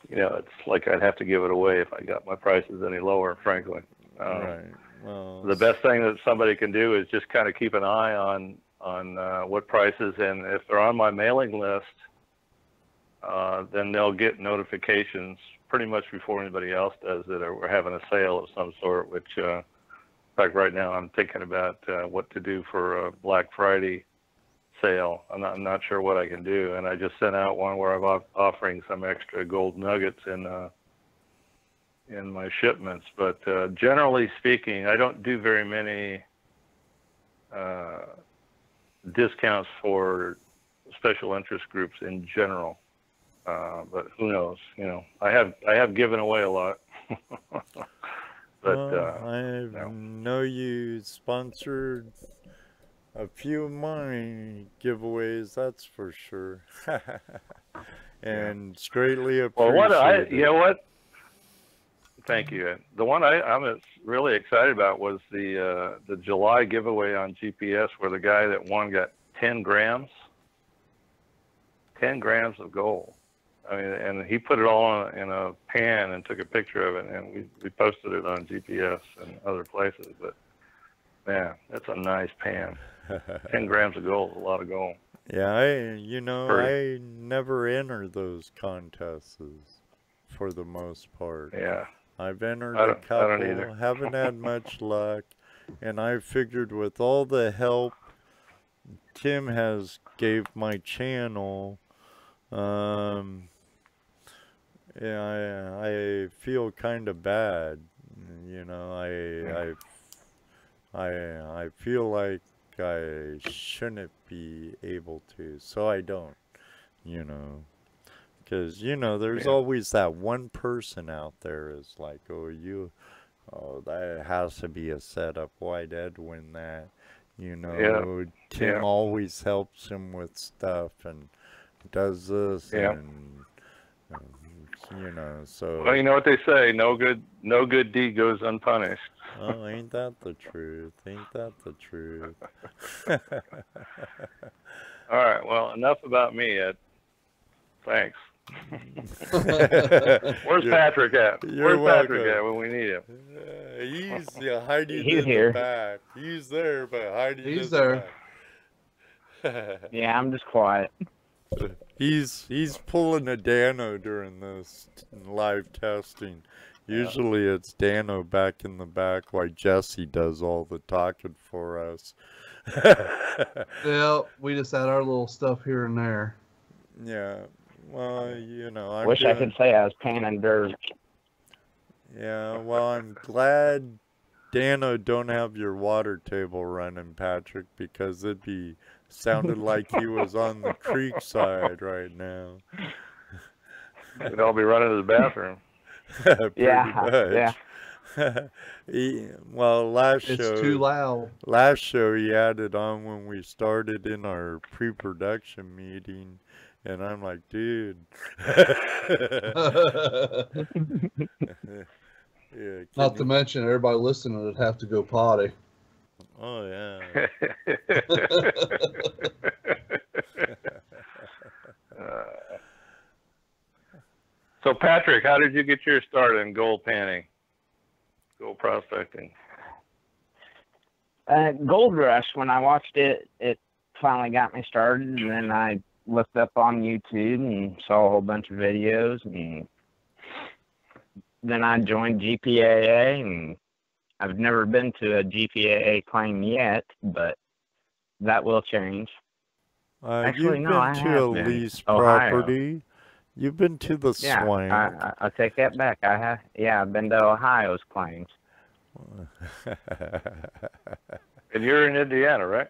you know, it's like I'd have to give it away if I got my prices any lower, frankly.
Right. Well,
the best thing that somebody can do is just kind of keep an eye on what prices, and if they're on my mailing list, then they'll get notifications pretty much before anybody else does that we're having a sale of some sort, which, in fact, right now I'm thinking about what to do for a Black Friday sale. I'm not sure what I can do, and I just sent out one where I'm offering some extra gold nuggets in my shipments. But generally speaking, I don't do very many discounts for special interest groups in general. But who knows? You know, I have given away a lot. But
I know you sponsored a few of my giveaways, that's for sure. And greatly appreciate it.
You know what? Thank you. The one I'm really excited about was the July giveaway on GPS, where the guy that won got 10 grams of gold. I mean, and he put it all in a pan and took a picture of it, and we posted it on GPS and other places. But man, that's a nice pan. 10 grams of gold is a lot of gold.
Yeah, I never enter those contests for the most part.
Yeah.
I've entered a couple,
I don't either.
haven't had much luck, and I figured with all the help Tim has gave my channel, yeah, I feel kind of bad. You know, I feel like I shouldn't be able to, so I don't, you know. Because, you know, there's always that one person out there is like, oh, Oh, that has to be a setup. Why'd Ed win that? You know,
Yeah.
Tim
Yeah.
always helps him with stuff and does this
Yeah.
and you know, so.
Well, you know what they say: no good deed goes unpunished.
Oh, ain't that the truth? Ain't that the truth?
All right. Well, enough about me, Ed. Thanks. Where's Patrick at? Where's Patrick at when we need him?
He's hiding
He's
in
here.
the back. He's there, but hiding in
He's there.
the back.
Yeah, I'm just quiet.
He's pulling a Dano during this live testing. Usually it's Dano back in the back while Jesse does all the talking for us.
Yeah, we just had our little stuff here and there.
Yeah, well, you know, I
Wish I could say I was panning dirt.
Yeah, well, I'm glad Dano don't have your water table running, Patrick, because it'd be sounded like he was on the creek side right now.
We'd all be running to the bathroom.
Pretty
Yeah.
much. Well, last
It's
show.
too loud.
Last show he had it on when we started in our pre-production meeting, and I'm like, dude. Yeah,
Not to mention everybody listening would have to go potty.
Oh yeah.
So Patrick, how did you get your start in gold panning, gold prospecting?
Gold Rush, when I watched it, it finally got me started, and then I looked up on YouTube and saw a whole bunch of videos, and then I joined GPAA, and I've never been to a GPAA claim yet, but that will change. Actually,
You've
no, I
been to
have
a
been.
lease
Ohio.
property. You've been to the
Yeah,
Swank.
I take that back. I have. Yeah, I've been to Ohio's claims.
And you're in Indiana, right?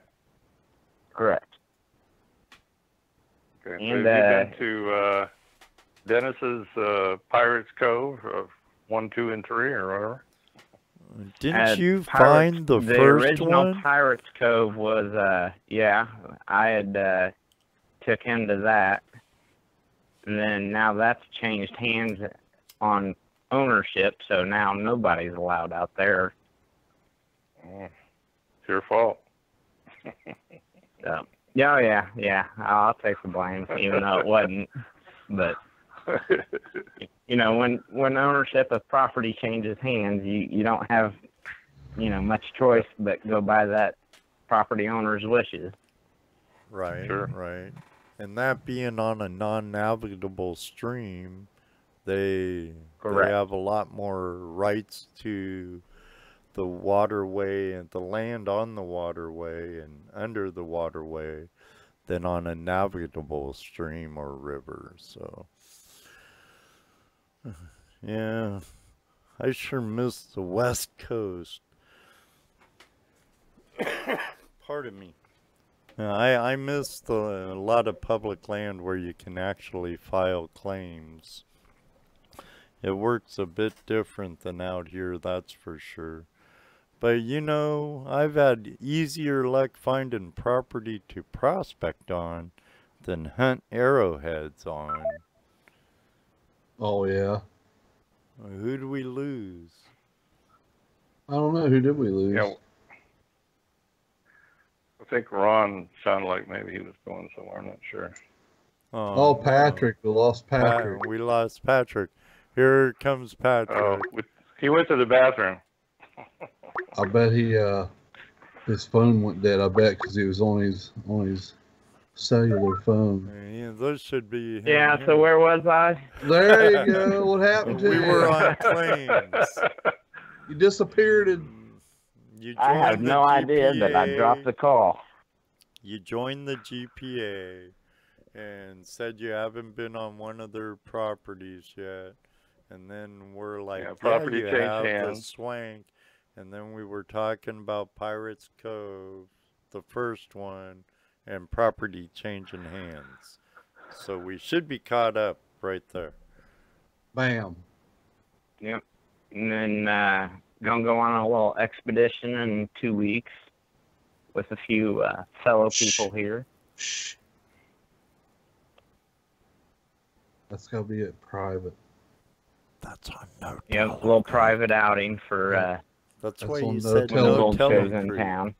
Correct.
Okay.
And,
so have you been to Dennis's Pirates Cove, 1, 2, and 3, or whatever?
Didn't you
Pirates,
find the
the
first
original
one?
Pirates Cove was yeah, I had took him to that, and then now that's changed hands on ownership, so now nobody's allowed out there.
Oh, it's your fault.
So, yeah, I'll take the blame, even though it wasn't. But you know, when ownership of property changes hands, you don't have, you know, much choice but go by that property owner's wishes.
Right,
Sure.
right. And that being on a non-navigable stream, they
Correct.
have a lot more rights to the waterway and the land on the waterway and under the waterway than on a navigable stream or river. So, yeah, I sure miss the West Coast. Pardon me. I miss a lot of public land where you can actually file claims. It works a bit different than out here, that's for sure. But you know, I've had easier luck finding property to prospect on than hunt arrowheads on.
Oh, yeah.
Who do we lose?
I don't know. Who did we lose?
Yeah. I think Ron sounded like maybe he was going somewhere. I'm not sure.
Oh, Patrick. We lost Patrick.
We lost Patrick. Here comes Patrick.
Oh, he went to the bathroom.
I bet his phone went dead. I bet because he was on his cellular phone.
Yeah, those should be him
Yeah,
here.
so where was I?
There you go. What happened to
We
you?
were on claims.
You disappeared. And
You
I have
joined the
no idea, but I
GPA.
dropped the call.
You joined the GPA and said you haven't been on one of their properties yet. And then we're like,
Yeah,
yeah,
property
you
changed
have the
hands.
Swank. And then we were talking about Pirates Cove, the first one, and property changing hands. So we should be caught up right there.
bam.
Yep. And then gonna go on a little expedition in 2 weeks with a few fellow people here.
Shh. That's gonna be it private.
That's on no
Yep, a little private outing for
That's
That's
why
on
you
no
said
when the
no
gold show's
telling
in town.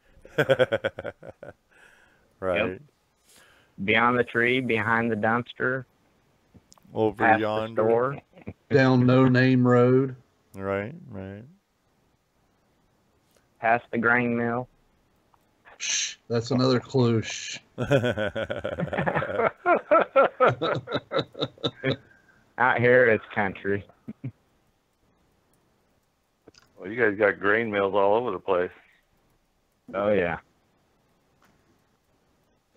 Right.
Yep. Beyond the tree, behind the dumpster,
Over
past
yonder.
the store.
Down No Name Road.
Right, right.
Past the grain mill.
Shh. That's another clue. Shh.
Out here, it's country.
Well, you guys got grain mills all over the place.
Oh, yeah.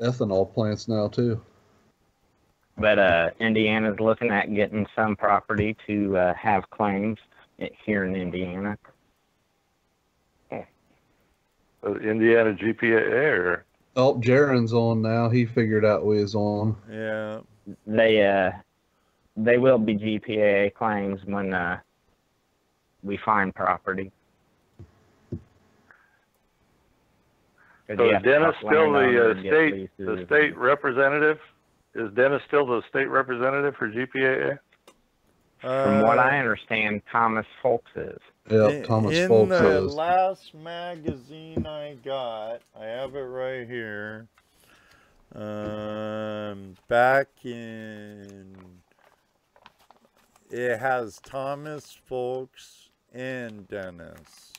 Ethanol plants now too.
But Indiana's looking at getting some property to have claims here in Indiana.
Indiana GPA or?
Oh, Jaron's on now. He figured out who he's on.
Yeah.
They will be GPA claims when we find property.
So is Dennis still the state representative? Is Dennis still the state representative for GPAA?
From what I understand, Thomas Folks is.
Yep, Thomas
in
Folks
the
is.
last magazine I got, I have it right here. Back in, it has Thomas Folks and Dennis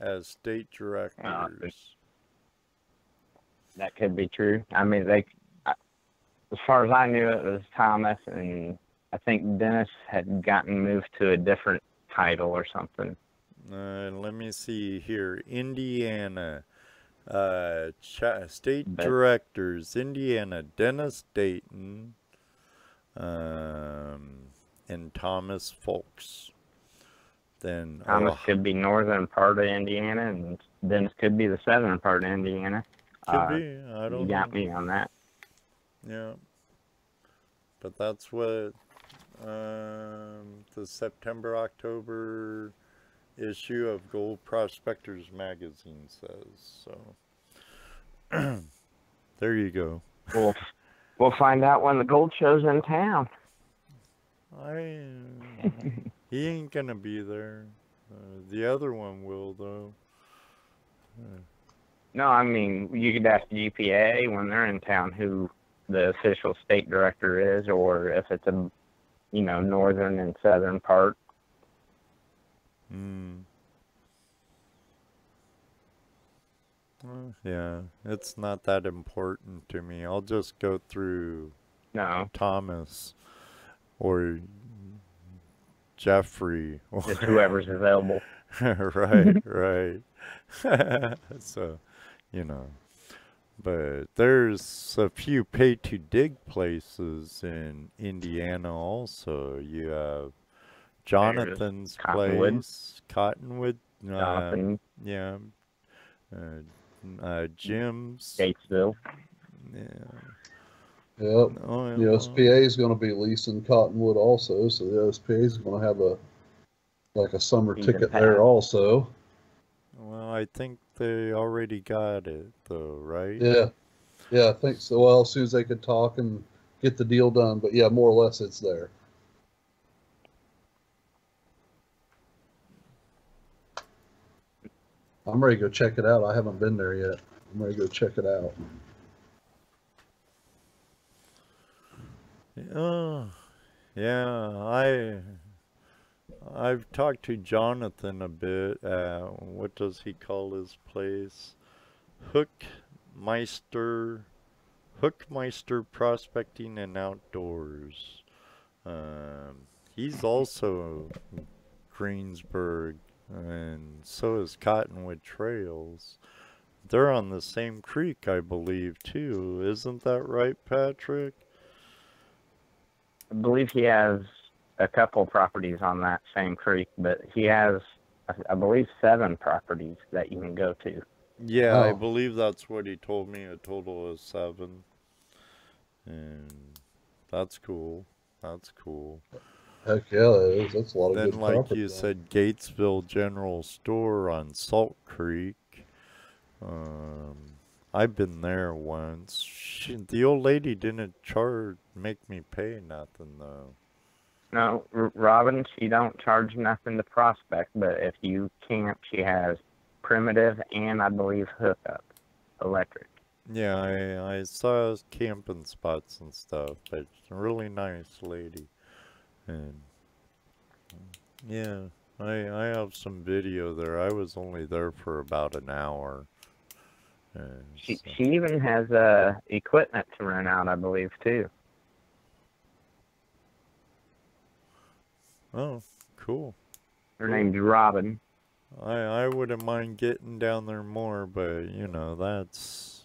as state directors.
That could be true. I mean, as far as I knew, it was Thomas, and I think Dennis had gotten moved to a different title or something.
Let me see here. Indiana. State directors. Indiana. Dennis Dayton. And Thomas Folks. Then
Thomas could be northern part of Indiana, and Dennis could be the southern part of Indiana.
Could be. I don't know.
You got me on that.
Yeah. But that's what the September-October issue of Gold Prospectors magazine says. So there you go.
We'll find out when the gold show's in town.
He ain't gonna be there. The other one will though.
No, I mean, you could ask GPA when they're in town who the official state director is, or if it's a, northern and southern part.
Yeah, it's not that important to me. I'll just go through Thomas or Jeffrey.
Just whoever's available.
Right. So, but there's a few pay-to-dig places in Indiana also. You have Jonathan's place, Cottonwood, yeah, Jim's,
Gatesville.
Yeah. Yep.
Oh,
The OSPA is going to be leasing Cottonwood also, so the OSPA is going to have a summer ticket there also.
Well, I think they already got it though, right?
Yeah, I think so. Well, as soon as they could talk and get the deal done, but yeah, more or less it's there. I'm ready to go check it out. I haven't been there yet. I'm ready to go check it out.
Yeah, I've talked to Jonathan a bit. What does he call his place? Hookmeister Prospecting and Outdoors. He's also Greensburg, and so is Cottonwood Trails. They're on the same creek, I believe, too. Isn't that right, Patrick?
I believe he has a couple properties on that same creek, but he has, I believe, 7 properties that you can go to.
Yeah, I believe that's what he told me, a total of 7. And that's cool. That's cool.
Heck yeah, that is. That's a lot of
Then,
good
like
property.
you said, Gatesville General Store on Salt Creek. Um, I've been there once. The old lady didn't make me pay nothing though.
No, Robin, she don't charge nothing to prospect, but if you camp, she has primitive and I believe hookup electric.
Yeah, I saw camping spots and stuff, but a really nice lady. And yeah, I have some video there. I was only there for about an hour. And
She
so,
she even has equipment to rent out, I believe, too.
oh, cool.
Her name's Robin.
I wouldn't mind getting down there more, but you know, that's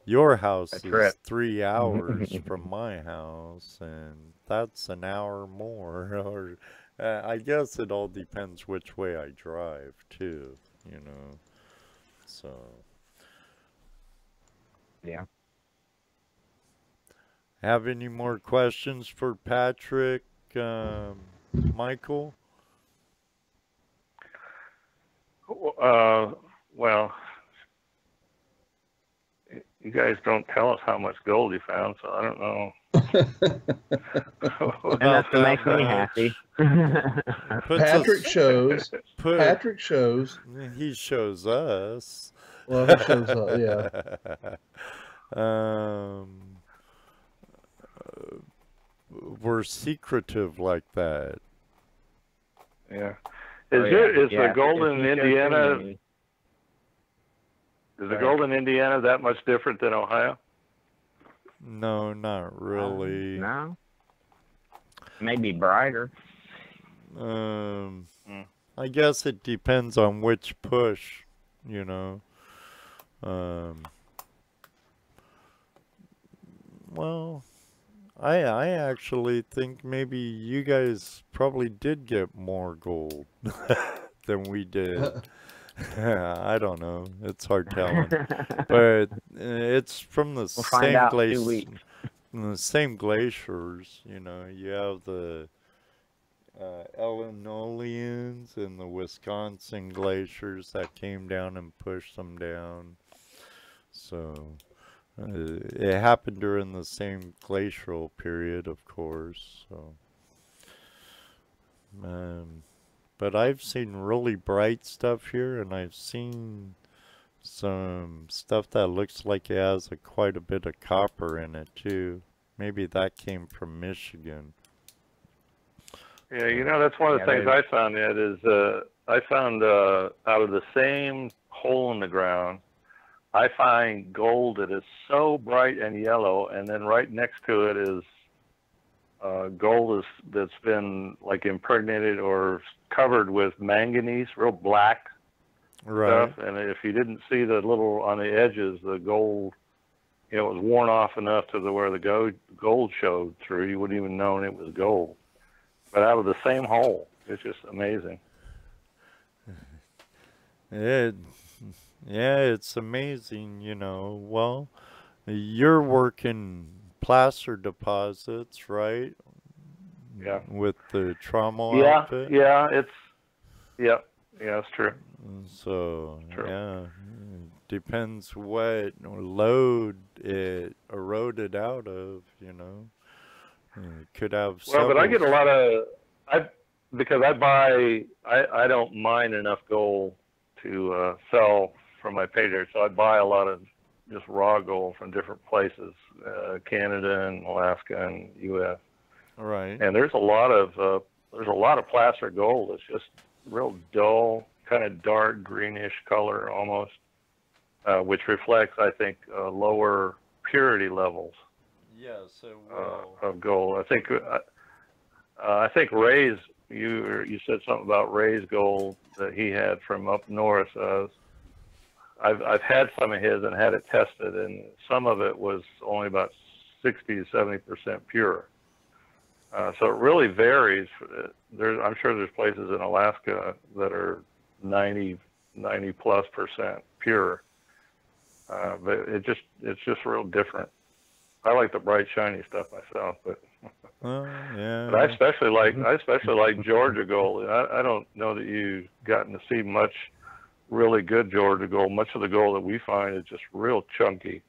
your house
A
is
trip.
3 hours from my house, and that's an hour more. Or I guess it all depends which way I drive too, you know. So
Yeah.
have any more questions for Patrick, Michael?
Well, you guys don't tell us how much gold you found, so I don't know.
Enough to make me happy.
Patrick shows. Patrick shows.
He shows us.
Well, he shows up. Yeah.
We're secretive like that.
Yeah.
Oh,
Is
yeah.
the gold in Indiana?
Me.
Is the gold in Indiana that much different than Ohio?
No, not really.
No. Maybe brighter.
I guess it depends on which push, you know. Well, I actually think maybe you guys probably did get more gold than we did. I don't know. It's hard telling. But it's from the same glaciers, you know. You have the Illinoisans and the Wisconsin glaciers that came down and pushed them down. So it happened during the same glacial period, of course. So, but I've seen really bright stuff here, and I've seen some stuff that looks like it has quite a bit of copper in it too. Maybe that came from Michigan.
Yeah, you know, that's one of the things I found, Ed, is I found out of the same hole in the ground, I find gold that is so bright and yellow, and then right next to it is gold that's been like impregnated or covered with manganese, real black stuff. And if you didn't see the little on the edges, the gold, you know, it was worn off enough to where the gold showed through. You wouldn't even know it was gold. But out of the same hole, it's just amazing.
Yeah, it's amazing, you know. Well, you're working placer deposits, right?
Yeah.
With the trauma outfit?
Yeah, it's true.
So,
true.
Yeah, it depends what load it eroded out of, you know. It could have
Well, but I get a lot of, because I don't mine enough gold to sell from my pay dirt, so I buy a lot of just raw gold from different places, Canada and Alaska and U.S.
Right.
And there's a lot of placer gold. It's just real dull, kind of dark greenish color almost, which reflects, I think, lower purity levels.
Yes, it will.
Of gold. I think Ray's. You said something about Ray's gold that he had from up north. I've had some of his and had it tested, and some of it was only about 60 to 70% pure. So it really varies. I'm sure there's places in Alaska that are 90+ % pure, but it's just real different. I like the bright, shiny stuff myself, but
Oh, yeah.
But I especially like Georgia gold. I don't know that you've gotten to see much really good Georgia gold. Much of the gold that we find is just real chunky,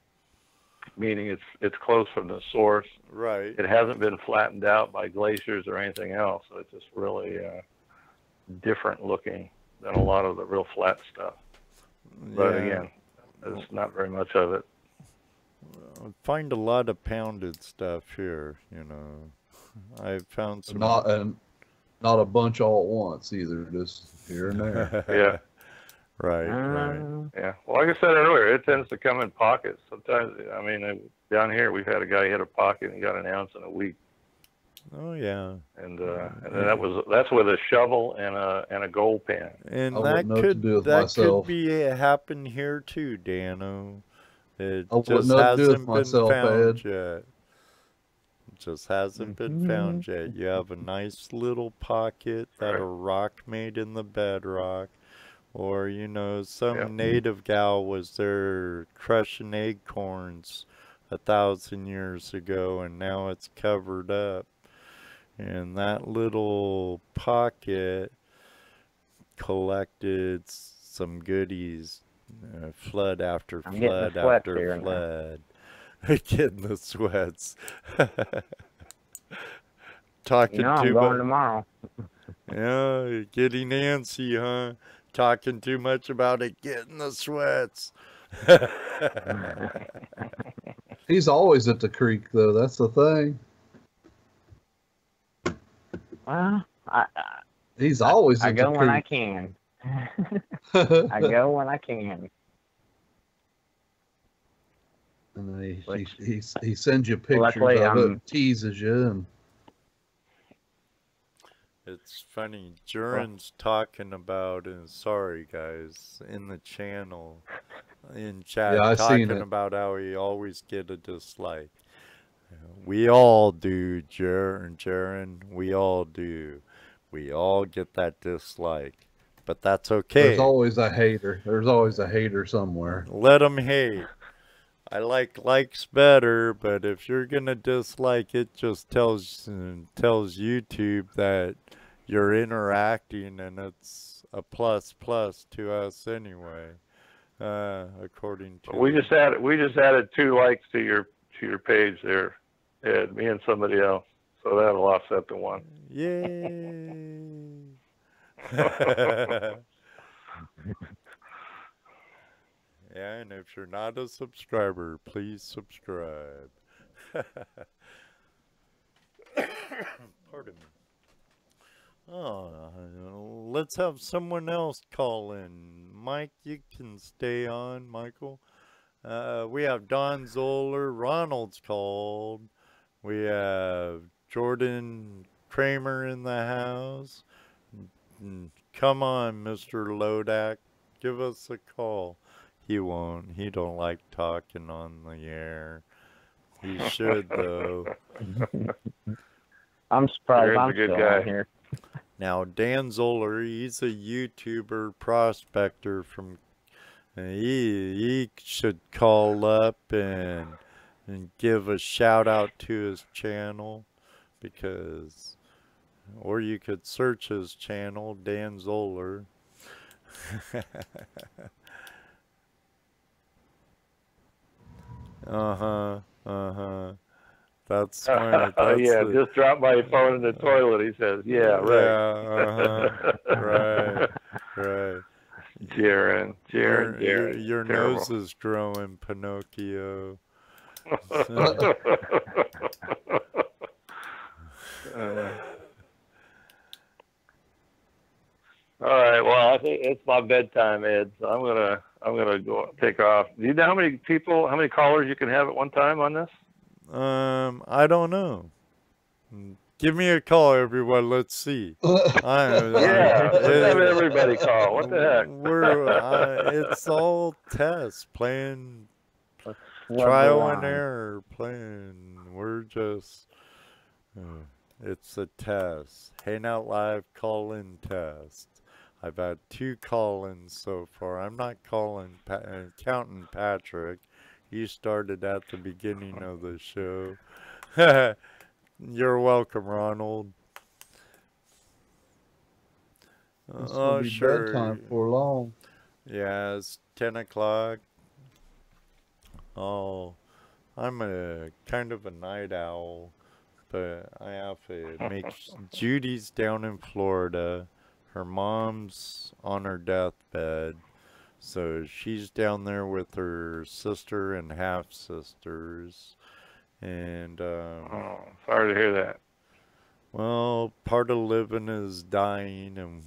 meaning it's close from the source.
Right.
It hasn't been flattened out by glaciers or anything else, so it's just really different looking than a lot of the real flat stuff. But again, there's not very much of it.
I find a lot of pounded stuff here, you know. I found some.
Not a bunch all at once either, just here and there.
Yeah.
Right.
Yeah. Well, like I said earlier, it tends to come in pockets. Sometimes, I mean, down here we've had a guy hit a pocket and got an ounce in a week.
Oh yeah.
And that's with a shovel and a gold pan.
And
that
could be happen here too, Dano. It
I
just hasn't been found yet. Just hasn't been found yet. You have a nice little pocket that a rock made in the bedrock, or you know, some native gal was there crushing acorns 1,000 years ago, and now it's covered up. And that little pocket collected some goodies, flood after flood after flood. Getting the sweats. Talking too
I'm going tomorrow.
Yeah, getting antsy, huh? Talking too much about it, getting the sweats.
He's always at the creek, though. That's the thing.
Well,
he's always.
I go when I can. I go when I can.
And he sends you pictures of it, teases you, and
it's funny. Jurin's talking about, and sorry guys, in the channel, in chat, talking about how he always get a dislike. We all do, Jurin. We all do. We all get that dislike, but that's okay.
There's always a hater. There's always a hater somewhere.
Let them hate. I like likes better, but if you're gonna dislike it, just tells YouTube that you're interacting, and it's a plus to us anyway. According to
we just added 2 likes to your page there, Ed, me and somebody else, so that'll offset the 1.
Yay! Yeah, and if you're not a subscriber, please subscribe. Pardon me. Oh, let's have someone else call in. Mike, you can stay on, Michael. We have Don Zoller. Ronald's called. We have Jordan Kramer in the house. Come on, Mr. Lodak. Give us a call. He won't. He don't like talking on the air. He should, though.
I'm surprised I'm still on here.
Now, Dan Zoller, he's a YouTuber prospector from... He should call up and give a shout out to his channel, because... Or you could search his channel, Dan Zoller. That's smart.
Just drop my phone in the toilet, he says. Yeah, right.
Yeah, right.
Jaron.
Your nose is growing, Pinocchio.
All right. Well, I think it's my bedtime, Ed. So I'm gonna go take off. Do you know how many callers you can have at one time on this?
I don't know. Give me a call, everyone. Let's see.
Let's have everybody call. What the heck?
It's all tests, playing trial and error, playing. We're just. It's a test. Hangout Live call-in test. I've had 2 call-ins so far. I'm not counting Patrick. He started at the beginning of the show. You're welcome, Ronald.
It's
Oh,
gonna be
sure.
bedtime for long.
Yeah, it's 10 o'clock. Oh, I'm a kind of a night owl, but I have to make Judy's down in Florida. Her mom's on her deathbed, so she's down there with her sister and half sisters. And
Oh, sorry to hear that.
well, part of living is dying, and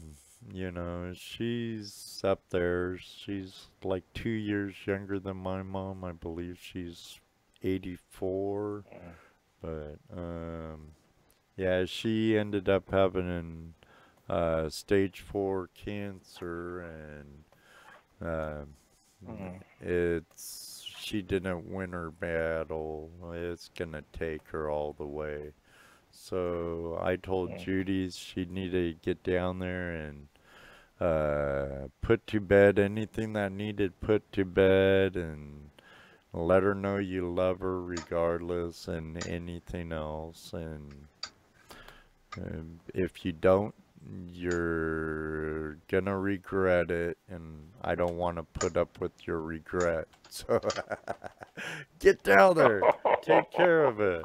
you know, she's up there. She's like 2 years younger than my mom. I believe she's 84. But yeah, she ended up having stage 4 cancer, and she didn't win her battle. It's gonna take her all the way. So I told Judy she needed to get down there and put to bed anything that needed put to bed, and let her know you love her regardless, and anything else. And if you don't, you're gonna regret it, and I don't want to put up with your regret. So get down there, take care of it.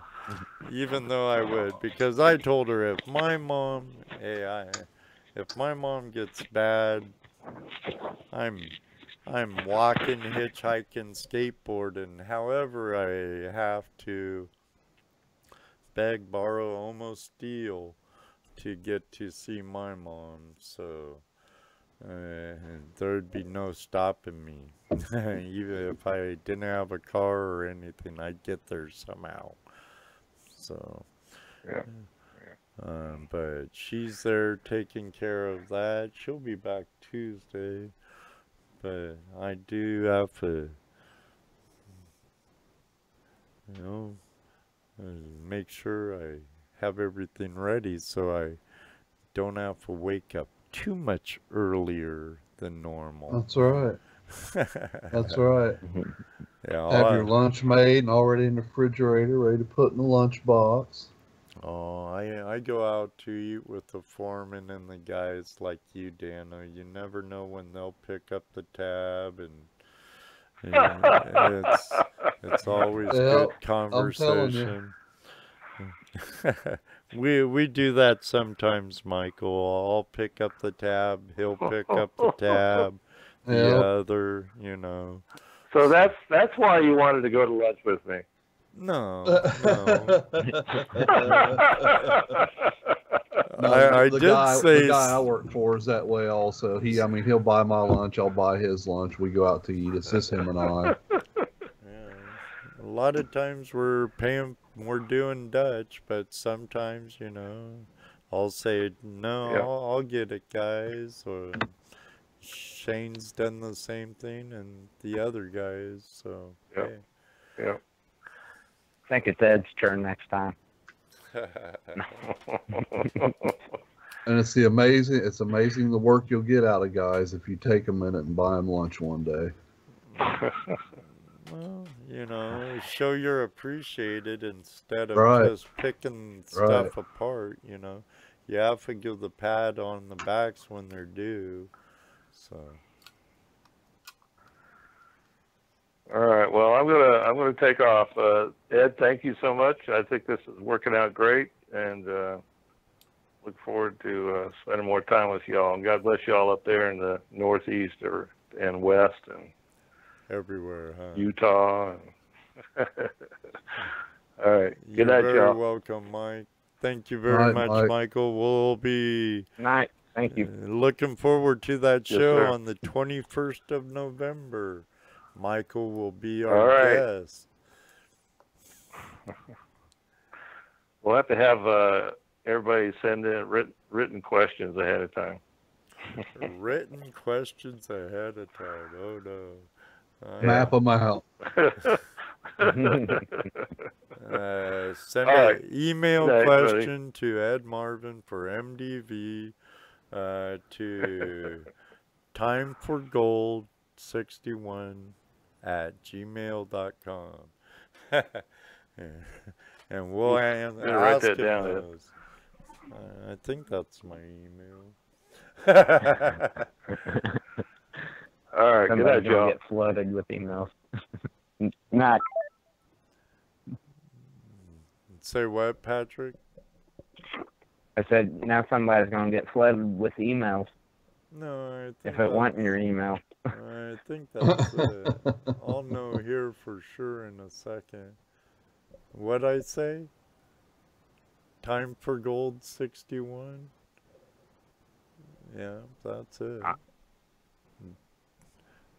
Even though I would, because I told her if my mom gets bad, I'm walking, hitchhiking, skateboarding, however I have to beg, borrow, almost steal to get to see my mom. So there'd be no stopping me. Even if I didn't have a car or anything, I'd get there somehow. So,
Yeah.
but she's there taking care of that. She'll be back Tuesday. But I do have to, you know, make sure I have everything ready so I don't have to wake up too much earlier than normal.
That's right. That's right.
Yeah,
Have your lunch made and already in the refrigerator, ready to put in the lunch box.
Oh, I go out to eat with the foreman and the guys like you, Dano. You never know when they'll pick up the tab, and it's always good conversation. We do that sometimes, Michael. I'll pick up the tab, he'll pick up the tab, the other, you know.
So that's why you wanted to go to lunch with me.
No.
The guy I work for is that way also. He'll buy my lunch, I'll buy his lunch. We go out to eat. It's just him and I.
Yeah. A lot of times we're doing Dutch, but sometimes, you know, I'll say, no,
Yeah.
I'll get it, guys. Or Shane's done the same thing, and the other guys. So,
yeah.
Hey.
Yeah.
I think it's Ed's turn next time.
And it's amazing the work you'll get out of guys if you take a minute and buy them lunch one day.
Well, you know, show you're appreciated instead of just picking stuff apart, you know. You have to give the pat on the backs when they're due. So.
All right. Well, I'm gonna take off. Ed, thank you so much. I think this is working out great, and look forward to spending more time with y'all. And God bless y'all up there in the Northeast and West and
everywhere, huh?
Utah. All right. Good night, y'all.
You're very welcome, Mike. Thank you very much, Michael. We'll be
night. Thank you.
Looking forward to that show
sir.
on the 21st of November. Michael will be our guest.
We'll have to have everybody send in written questions ahead of time.
Written questions ahead of time. Oh no.
Map them out.
Send an email question to Ed Marvin for MDV to timeforgold61@gmail.com. And we'll
I'm gonna write
ask
that
him
down.
those. I think that's my email.
All right, good
Somebody's
night,
gonna
y'all.
get flooded with emails. Not.
Say what, Patrick?
I said now somebody's gonna get flooded with emails
No, I think
if it wasn't your email.
I think that's it. I'll know here for sure in a second. What'd I say? Time for gold 61? Yeah, that's it.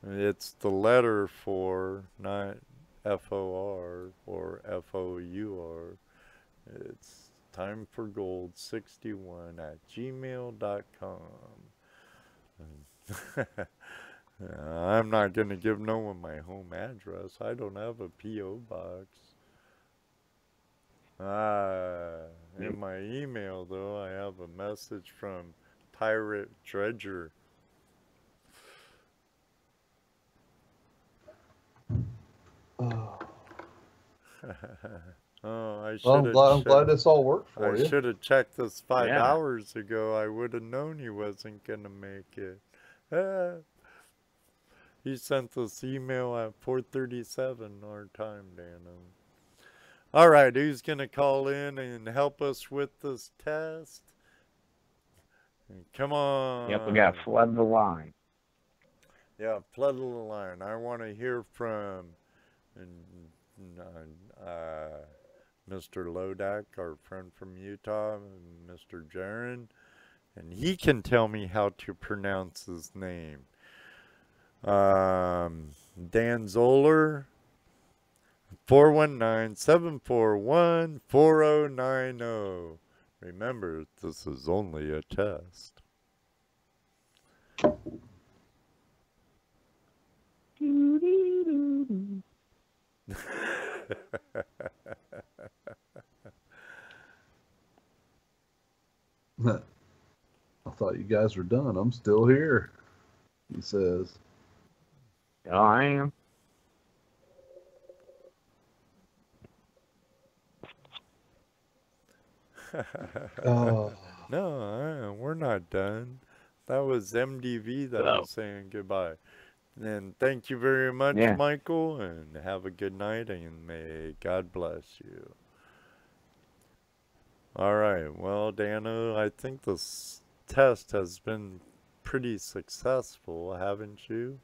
It's the letter for, not FOR or FOUR. It's time for gold 61 at gmail.com. I'm not going to give no one my home address. I don't have a P.O. box. In my email, though, I have a message from Pirate Dredger. Oh, I should have.
I'm glad this all worked for you.
I should have checked this 5
Yeah.
hours ago. I would have known he wasn't gonna make it. He sent this email at 4:37 our time, Dano. All right, who's gonna call in and help us with this test? Come on.
Yep, we got to flood the line.
Yeah, flood the line. I want to hear from Mr. Lodak, our friend from Utah, and Mr. Jaron, and he can tell me how to pronounce his name. Dan Zoller, 419-741-4090. Remember, this is only a test.
I thought you guys were done. I'm still here, he says.
Oh, I am.
Oh.
No, we're not done. That was MDV that was saying goodbye. And thank you very much, Michael, and have a good night, and may God bless you. All right, well, Dano, I think this test has been pretty successful, haven't you?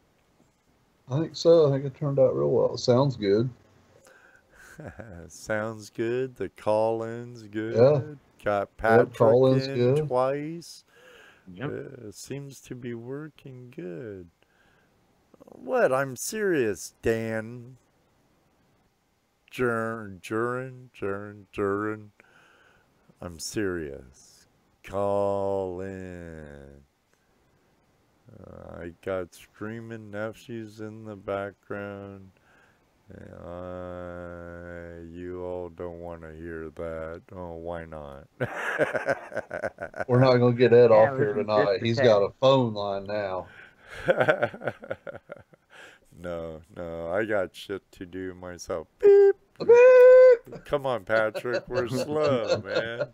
I think so. I think it turned out real well. It sounds good.
Sounds good. The call-in's good.
Yeah.
Got Patrick in
good.
twice.
Yep.
Seems to be working good. What? I'm serious, Dan. Jurin. I'm serious. Call in. I got screaming nephews in the background. You all don't want to hear that. Oh, why not?
We're not going to get Ed off here tonight. He's got a phone line now.
No, I got shit to do myself. Beep.
Beep.
Come on, Patrick. We're slow, man.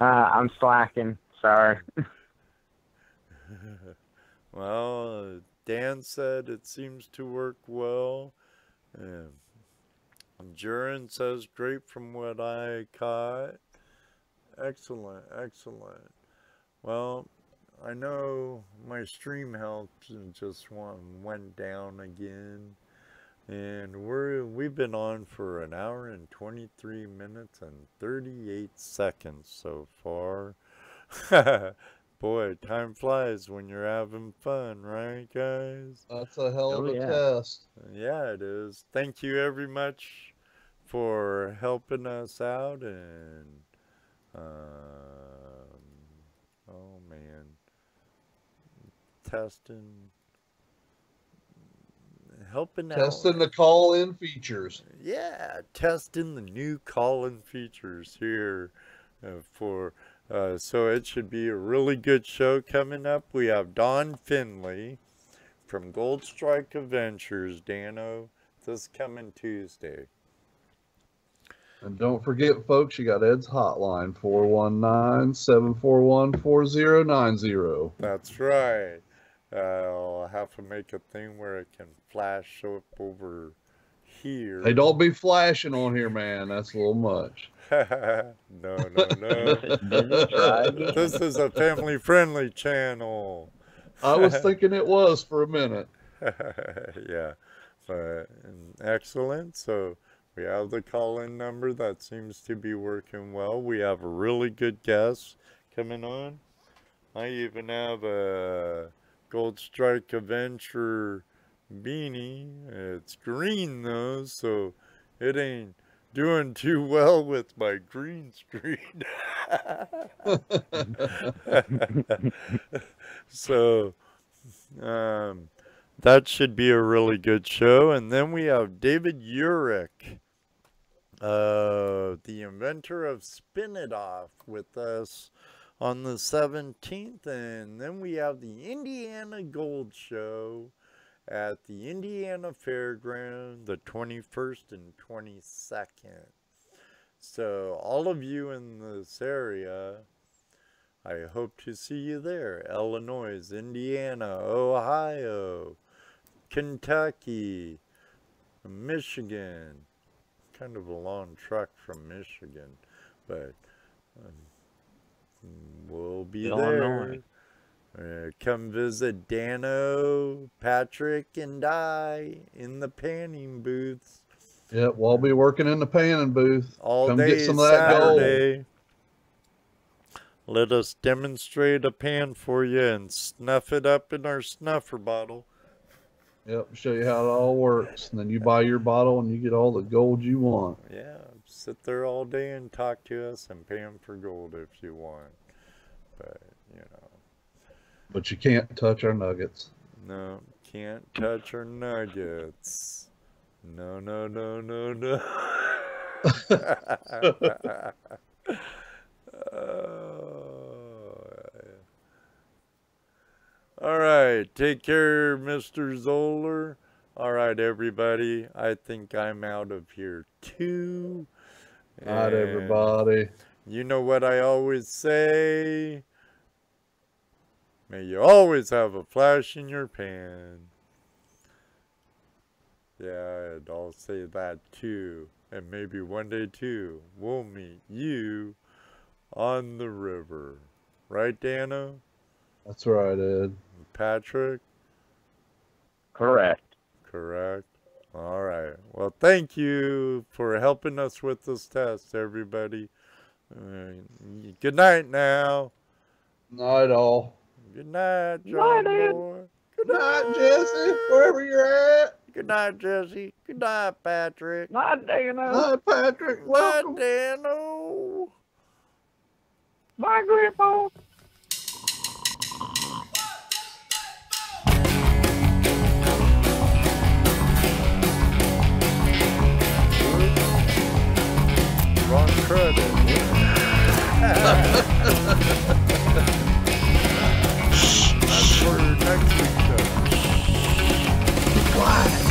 I'm slacking. Sorry.
Well, Dan said it seems to work well. Jurin says great from what I caught. Excellent. Well, I know my stream health just went down again. And we've been on for 1 hour and 23 minutes and 38 seconds so far. Boy, time flies when you're having fun, right, guys?
That's a hell of a test.
Yeah, it is. Thank you very much for helping us out and, oh man, helping out.
Testing the call-in features.
Yeah, testing the new call-in features here so it should be a really good show coming up. We have Don Finley from GoldStrike Adventures, Dano, this coming Tuesday.
And don't forget, folks, you got Ed's hotline, 419-741-4090.
That's right. I'll have to make a thing where it can flash up over here.
Hey, don't be flashing on here, man. That's a little much.
No. This is a family-friendly channel.
I was thinking it was for a minute.
Yeah, but excellent. So we have the call-in number. That seems to be working well. We have a really good guest coming on. I even have a GoldStrike Adventure beanie. It's green though, so it ain't doing too well with my green screen. So that should be a really good show. And then we have David Urick, the inventor of Spin It Off, with us on the 17th. And then we have the Indiana Gold Show at the Indiana Fairground, the 21st and 22nd. So all of you in this area, I hope to see you there. Illinois, Indiana, Ohio, Kentucky, Michigan. Kind of a long truck from Michigan, but we'll be there. Come visit Dano, Patrick, and I in the panning booths.
Yep, we'll be working in the panning booth.
All
Come
day
get some of that
Saturday.
gold.
Let us demonstrate a pan for you and snuff it up in our snuffer bottle.
Yep, show you how it all works. And then you buy your bottle and you get all the gold you want.
Yeah, sit there all day and talk to us and pan for gold if you want. But, you know.
But you can't touch our nuggets.
No, can't touch our nuggets. No. All right, take care, Mr. Zoller. All right, everybody, I think I'm out of here too.
Not everybody.
You know what I always say? May you always have a flash in your pan. Yeah, and I'll say that too. And maybe one day too, we'll meet you on the river. Right, Dano?
That's right, Ed.
Patrick?
Correct.
Correct. All right. Well, thank you for helping us with this test, everybody. Good night now.
Night all.
Good night, John boy.
Good night, Jesse, wherever you're at.
Good night, Jesse. Good night, Patrick.
Not Dano.
Night, Patrick. Welcome.
Night, Dano.
Bye, Grandpa.
Wrong credit. That's for next week's show.
Quiet.